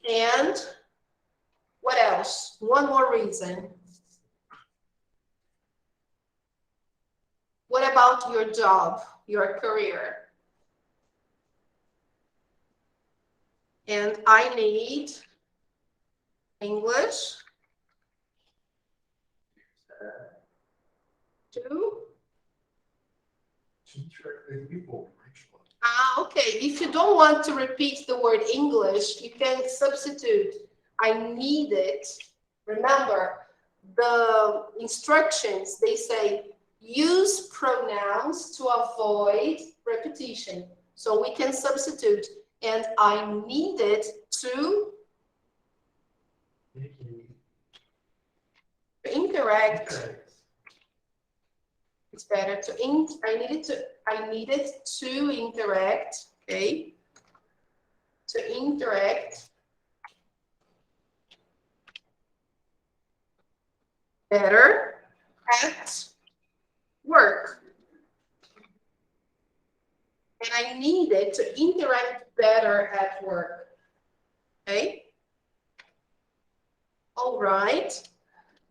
And what else? One more reason. What about your job, your career? And I need English to people, actually. okay. If you don't want to repeat the word English, you can substitute I need it. Remember, the instructions, they say use pronouns to avoid repetition. So we can substitute, and I needed to interact. It's better to I needed to interact, okay? To interact better at work. And I needed to interact better at work. Okay? All right.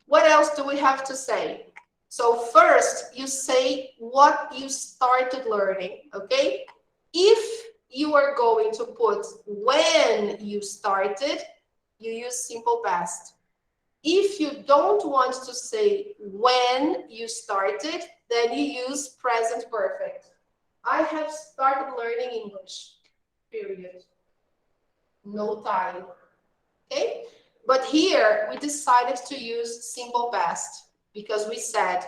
What else do we have to say? So first, you say what you started learning, okay? If you are going to put when you started, you use simple past. If you don't want to say when you started, then you use present perfect. I have started learning English, period. No time, okay? But here, we decided to use simple past because we said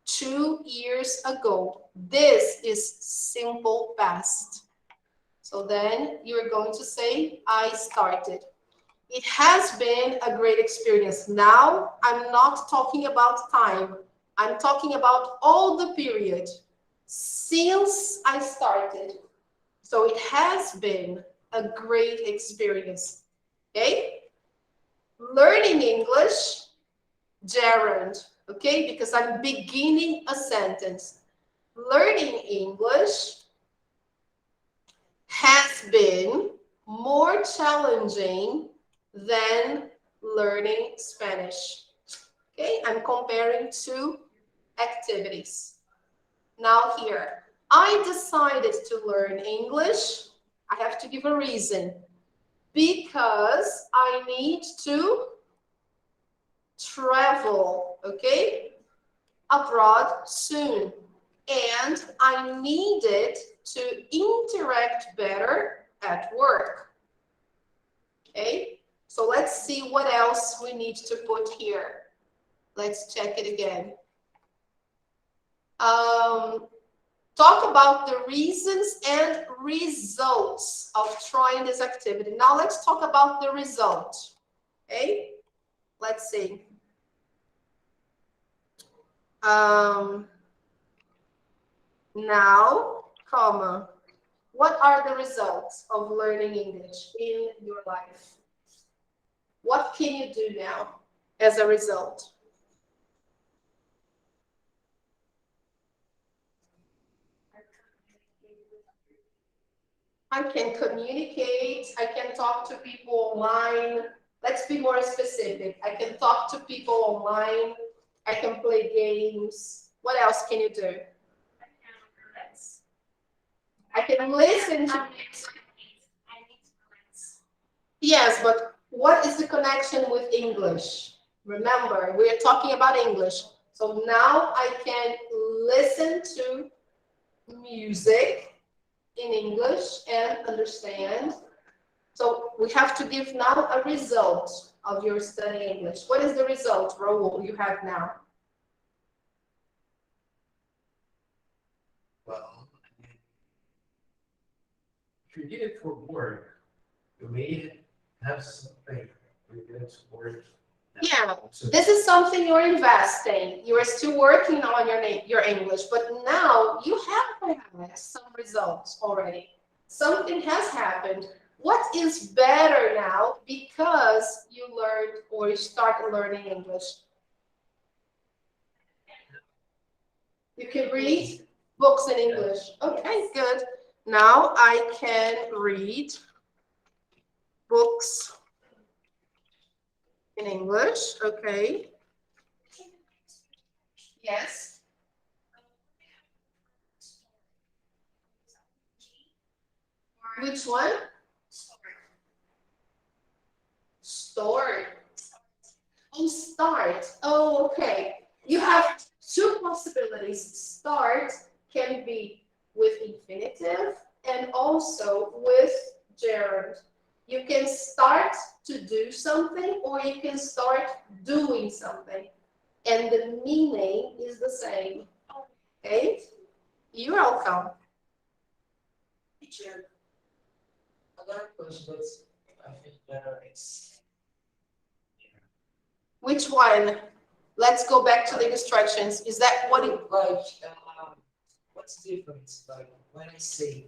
2 years ago. This is simple past. So then you're going to say, I started. It has been a great experience. Now, I'm not talking about time. I'm talking about all the period since I started. So it has been a great experience. Okay? Learning English, gerund. Okay? Because I'm beginning a sentence. Learning English has been more challenging than learning Spanish. Okay, I'm comparing two activities. Now here, I decided to learn English. I have to give a reason. Because I need to travel, okay, abroad soon. And I needed to interact better at work. Okay, so let's see what else we need to put here. Let's check it again. Talk about the reasons and results of trying this activity. Now let's talk about the result. Okay, let's see. Now, comma. What are the results of learning English in your life? What can you do now as a result? I can communicate, I can talk to people online. Let's be more specific. I can talk to people online. I can play games. What else can you do? I can listen to music. Yes, but what is the connection with English? Remember, we're talking about English. So now I can listen to music in English and understand. So we have to give now a result of your studying English. What is the result, Raul, you have now? Well, if you did it for work, you may have something related to work. Yeah, this is something you're investing. You are still working on your English, but now you have perhaps some results already. Something has happened. What is better now because you learned or you started learning English? You can read books in English. Okay, good. Now I can read books in English. Okay. Yes. Which one? Story. Oh, start. Oh, okay. You have two possibilities. Start can be with infinitive and also with gerund. You can start to do something or you can start doing something. And the meaning is the same. Okay? You're welcome. Teacher, another question is, I think it's Which one? Let's go back to the instructions. Is that what it... like, what's the difference? Like when I say,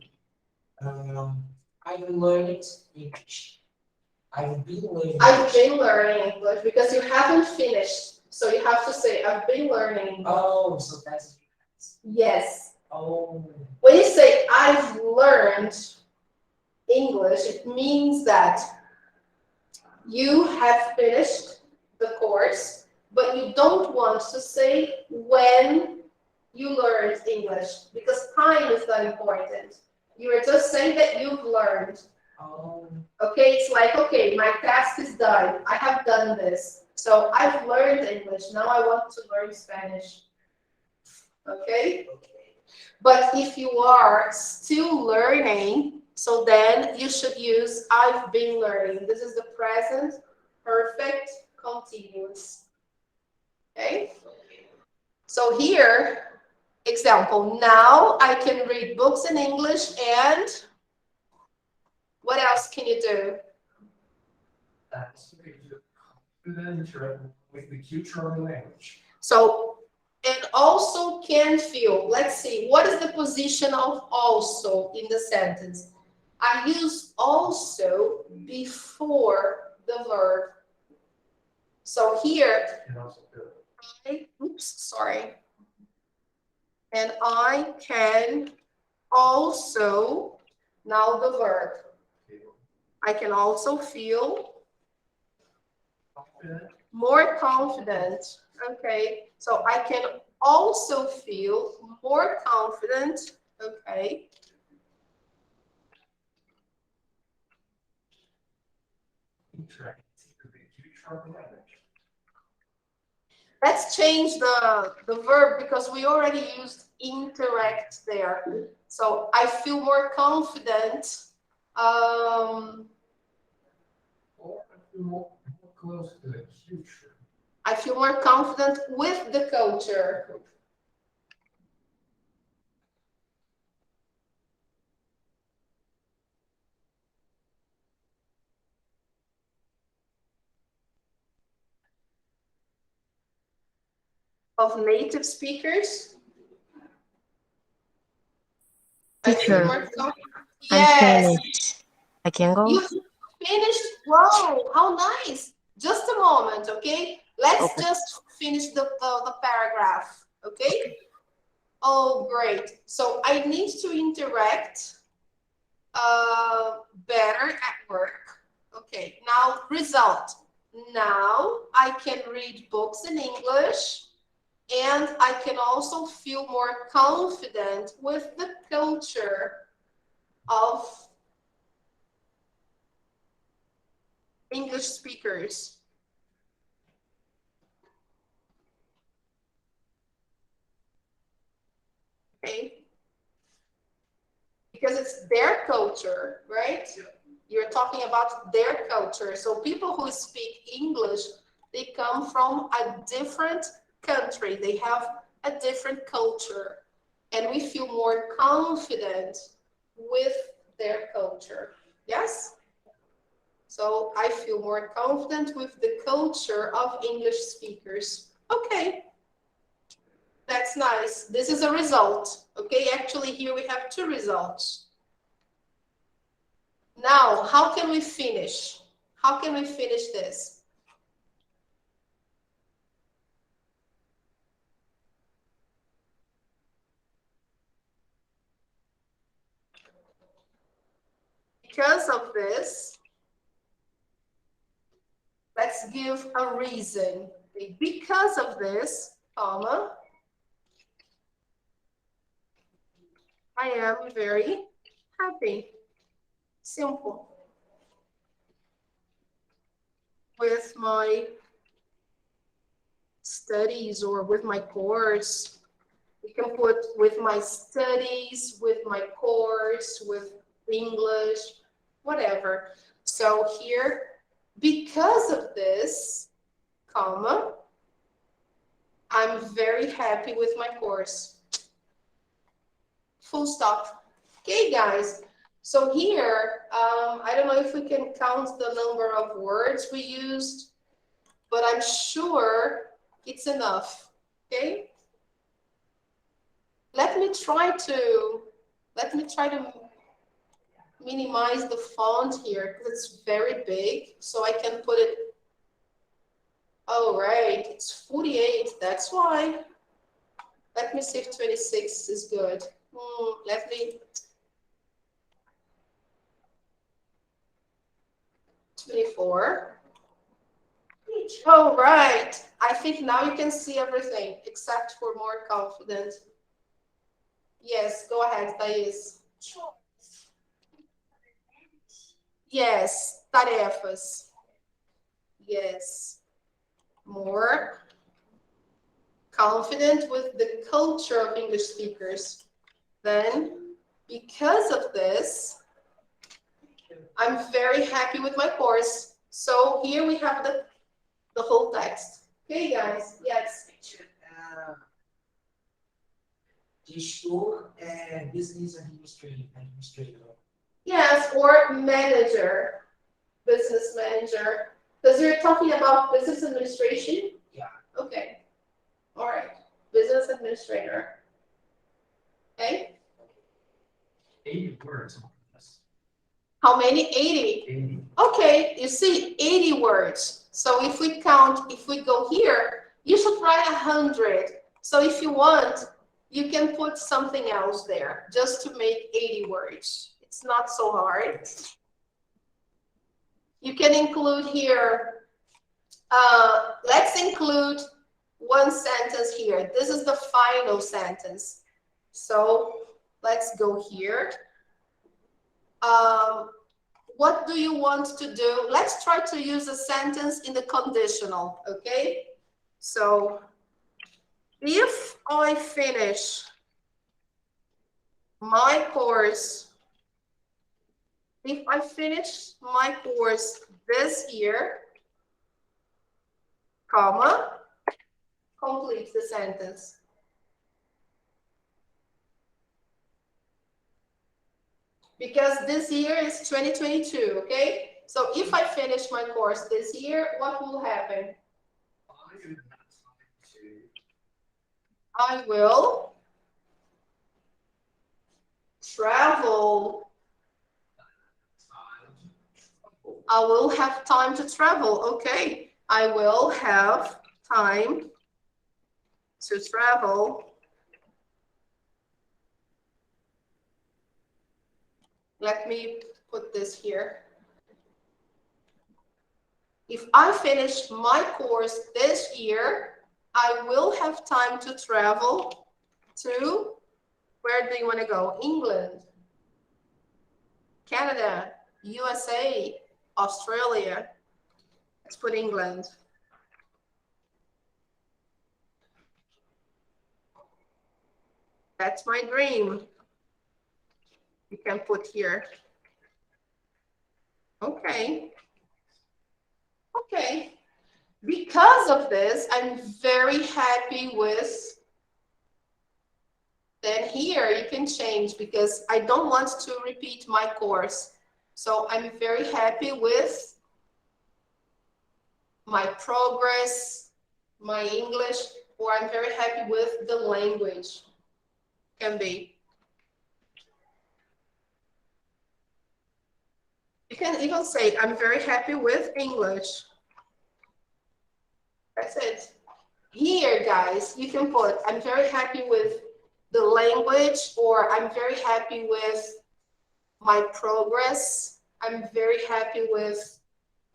I've learned English. I've been learning English because you haven't finished. So you have to say, I've been learning English. Oh, so that's the difference. Yes. Oh. When you say, I've learned English, it means that you have finished the course, but you don't want to say when you learned English because time is not important. You are just saying that you've learned. Oh. Okay, it's like, okay, my task is done. I have done this. So I've learned English. Now I want to learn Spanish. Okay? But if you are still learning, so then you should use I've been learning. This is the present perfect continuous. Okay? So here, example, now I can read books in English and what else can you do? That's confident with the future of the language. So, and also can feel. Let's see, what is the position of also in the sentence? I use also before the verb. So here, And also feel. sorry. And I can also, now the verb. I can also feel Confident. more confident. Okay, so I can also feel more confident. Okay. Interact with the future of the language. Let's change the verb because we already used interact there. So I feel more confident. Or I feel more close to the future. I feel more confident with the culture. Of native speakers. Teacher, I'm yes. finished. I can go? You finished? Wow, how nice. Just a moment, okay? Let's just finish the paragraph, okay? Oh, great. So I need to interact better at work. Okay, now result. Now I can read books in English and I can also feel more confident with the culture of English speakers. Okay. Because it's their culture, right? You're talking about their culture. So people who speak English, they come from a different country. They have a different culture. And we feel more confident with their culture. Yes? So I feel more confident with the culture of English speakers. Okay. That's nice. This is a result. Okay, actually here we have two results. Now, how can we finish? How can we finish this? Because of this, let's give a reason. Okay, because of this, comma, I am very happy. Simple. With my studies or with my course. We can put with my studies, with my course, with English, whatever. So here, because of this, comma, I'm very happy with my course. Full stop. Okay, guys. So here, I don't know if we can count the number of words we used, but I'm sure it's enough. Okay. Let me try to minimize the font here because it's very big, so I can put it. Oh, right, it's 48. That's why. Let me see if 26 is good. Let me. 24. Oh, right. I think now you can see everything except for more confident. Yes, go ahead, Thais. Yes, tarefas. Yes. More confident with the culture of English speakers. Then, because of this, I'm very happy with my course. So here we have the whole text. Okay, guys? Yes. Gestor and business administrator. Yes, or manager, business manager. Because you're talking about business administration? Yeah. Okay. All right. Business administrator. Okay. 80 words. How many? 80. 80. Okay, you see 80 words. So if we count, if we go here, you should write 100. So if you want, you can put something else there just to make 80 words. It's not so hard. You can include here, let's include one sentence here. This is the final sentence. So let's go here. What do you want to do? Let's try to use a sentence in the conditional, okay? So if I finish my course, if I finish my course this year, comma, complete the sentence. Because this year is 2022, okay? So if I finish my course this year, what will happen? I will travel. I will have time to travel. Okay. I will have time to travel. Let me put this here. If I finish my course this year, I will have time to travel to, where do you want to go? England, Canada, USA, Australia. Let's put England. That's my dream. You can put here. Okay. Okay. Because of this, I'm very happy with, then here you can change because I don't want to repeat my course. So I'm very happy with my progress, my English, or I'm very happy with the language. Can be. You can even say, I'm very happy with English. That's it. Here, guys, you can put, I'm very happy with the language, or I'm very happy with my progress. I'm very happy with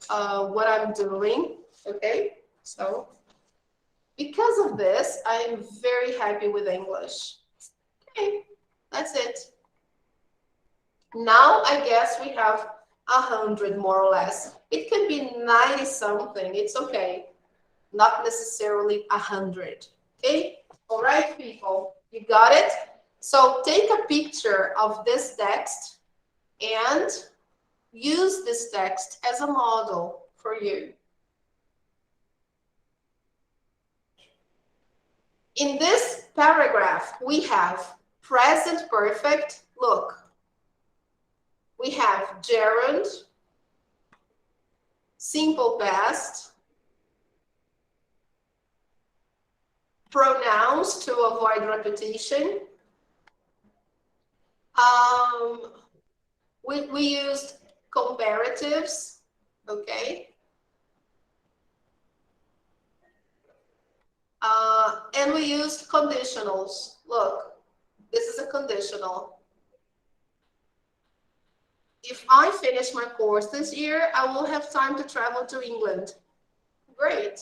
what I'm doing. Okay, so because of this, I'm very happy with English. Okay, that's it. Now I guess we have 100 more or less. It could be 90 something. It's okay. Not necessarily 100. Okay? All right, people. You got it? So take a picture of this text and use this text as a model for you. In this paragraph, we have present perfect. Look. We have gerund, simple past, pronouns to avoid repetition. We used comparatives, okay? And we used conditionals. Look, this is a conditional. If I finish my course this year, I will have time to travel to England. Great.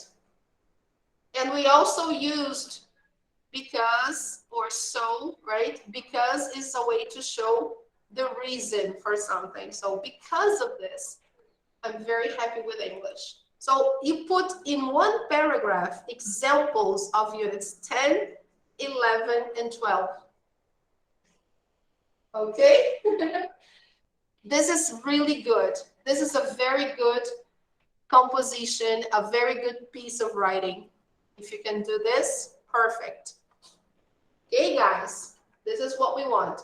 And we also used because or so, right? Because is a way to show the reason for something. So because of this, I'm very happy with English. So you put in one paragraph examples of units 10, 11, and 12. Okay? This is really good. This is a very good composition, a very good piece of writing. If you can do this, perfect. Okay, guys, this is what we want.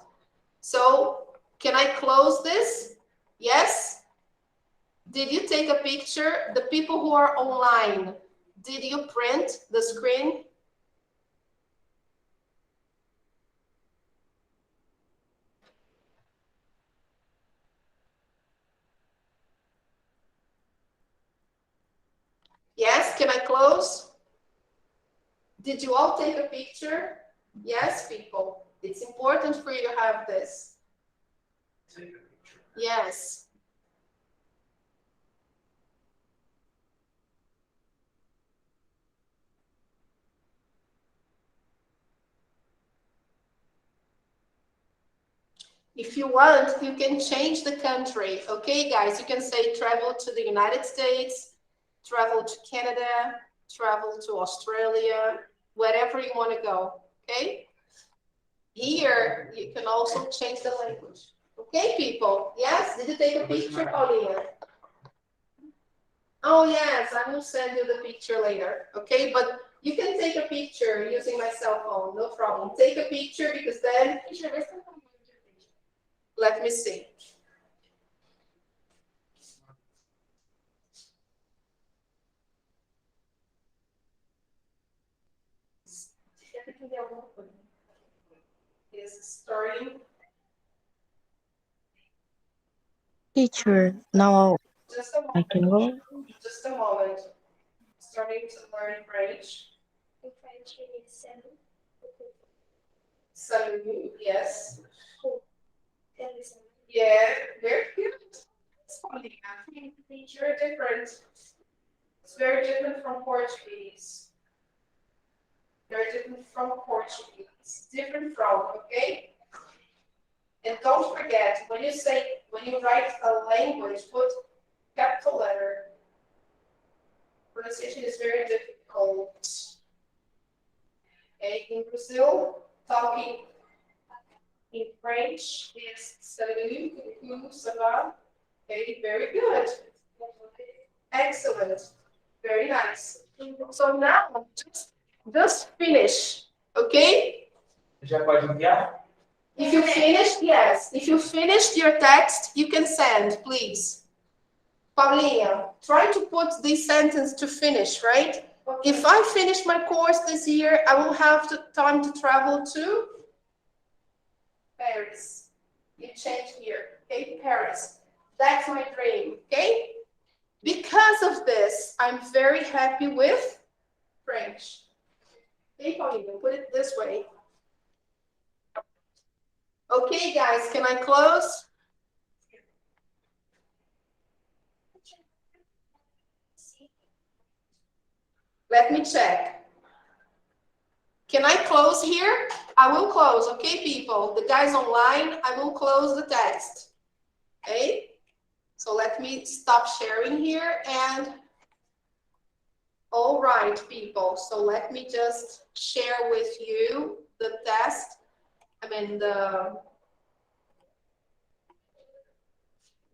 So can I close this? Yes? Did you take a picture? The people who are online, did you print the screen? Yes, can I close? Did you all take a picture? Yes, people. It's important for you to have this. Take a picture. Yes. If you want, you can change the country. Okay, guys, you can say travel to the United States, travel to Canada, travel to Australia, wherever you want to go. Okay. Here, you can also change the language. Okay, people. Yes, did you take a picture, Paulina? Oh, yes, I will send you the picture later. Okay, but you can take a picture using my cell phone, no problem. Take a picture because then, let me see. Is starting. Teacher, now Just a I moment. can go. Just a moment. Starting to learn French. Salut, yes. Yeah, very good. It's funny. It's very different. It's very different from Portuguese. Very different from Portuguese. Different from, okay? And don't forget, when you write a language, put capital letter. Pronunciation is very difficult. Okay, in Brazil, talking in French is salut, comment ça va? Okay, very good. Excellent. Very nice. So now, just finish, okay? Já pode enviar? If you finished, yes. If you finished your text, you can send, please. Paulinha, try to put this sentence to finish, right? If I finish my course this year, I will have time to travel to Paris. You change here, okay? Paris. That's my dream, okay? Because of this, I'm very happy with French. Okay, Paulinha, put it this way. Okay, guys, can I close? Let me check. Can I close here? I will close, okay, people? The guys online, I will close the text. Okay? So let me stop sharing here and all right, people. So let me just share with you the test.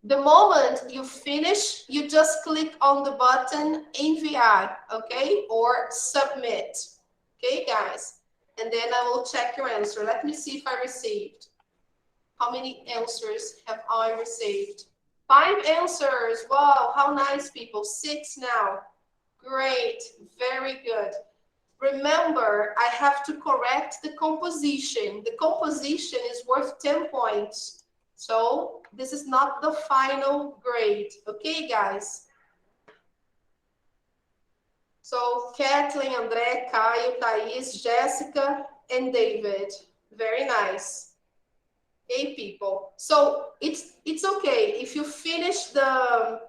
The moment you finish, you just click on the button enviar, okay? Or submit, okay, guys? And then I will check your answer. Let me see if I received. How many answers have I received? 5 answers. Wow, how nice, people. 6 now. Great, very good. Remember, I have to correct the composition. The composition is worth 10 points. So this is not the final grade. Okay, guys? So Kathleen, André, Caio, Thais, Jessica, and David. Very nice. Okay, people. So it's okay. If you finish the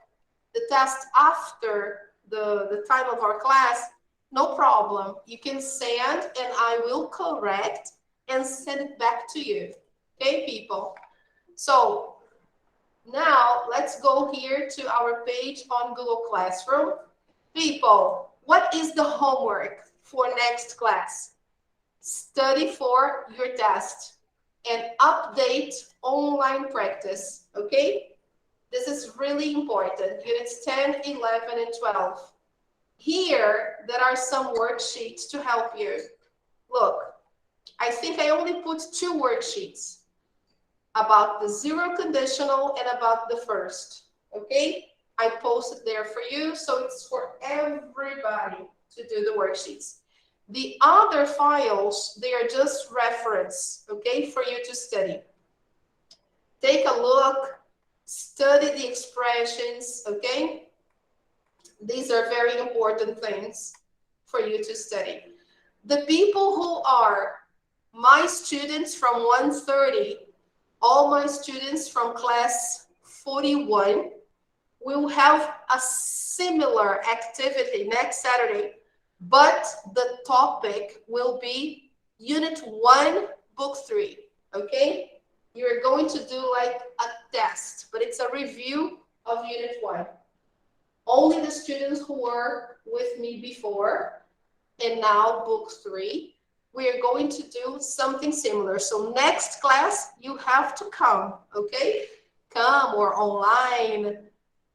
test after the time of our class, no problem. You can send and I will correct and send it back to you. Okay, people? So now let's go here to our page on Google Classroom. People, what is the homework for next class? Study for your test and update online practice, okay? This is really important. Units 10, 11, and 12. Here, there are some worksheets to help you. Look, I think I only put 2 worksheets about the zero conditional and about the first, okay? I posted there for you, so it's for everybody to do the worksheets. The other files, they are just reference, okay, for you to study. Take a look, study the expressions, okay? These are very important things for you to study. The people who are my students from 130, all my students from class 41, will have a similar activity next Saturday, but the topic will be Unit 1, Book 3, okay? You're going to do like a test, but it's a review of Unit 1. Only the students who were with me before and now Book 3, we are going to do something similar. So next class, you have to come, okay? Come or online,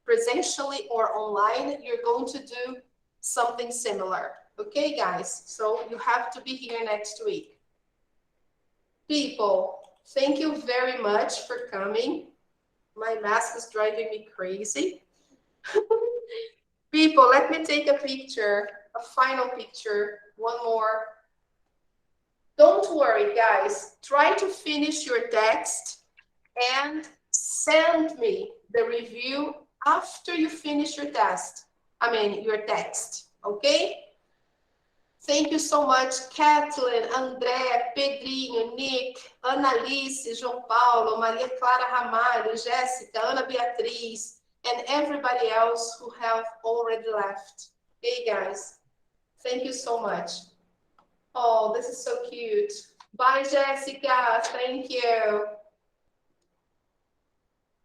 presentially or online, you're going to do something similar. Okay, guys? So you have to be here next week. People, thank you very much for coming. My mask is driving me crazy. People, let me take a picture, a final picture, one more. Don't worry, guys. Try to finish your text and send me the review after you finish your test. Your text, okay? Thank you so much, Kathleen, André, Pedrinho, Nick, Analice, João Paulo, Maria Clara Ramalho, Jéssica, Ana Beatriz, and everybody else who have already left. Okay, guys? Thank you so much. Oh, this is so cute. Bye, Jessica. Thank you.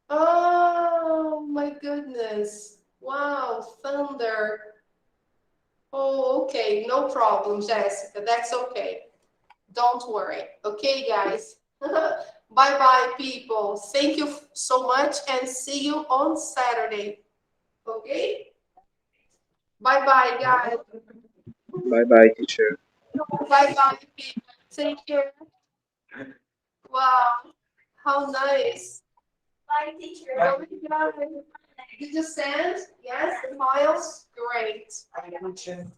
Oh, my goodness. Wow, thunder. Oh, okay. No problem, Jessica. That's okay. Don't worry. Okay, guys. Bye-bye, people. Thank you so much and see you on Saturday. Okay? Bye-bye, guys. Bye-bye, teacher. Bye-bye, people. Take care. Wow. How nice. Bye, teacher. Oh my God. Did you send? Yes, the files? Great. I mentioned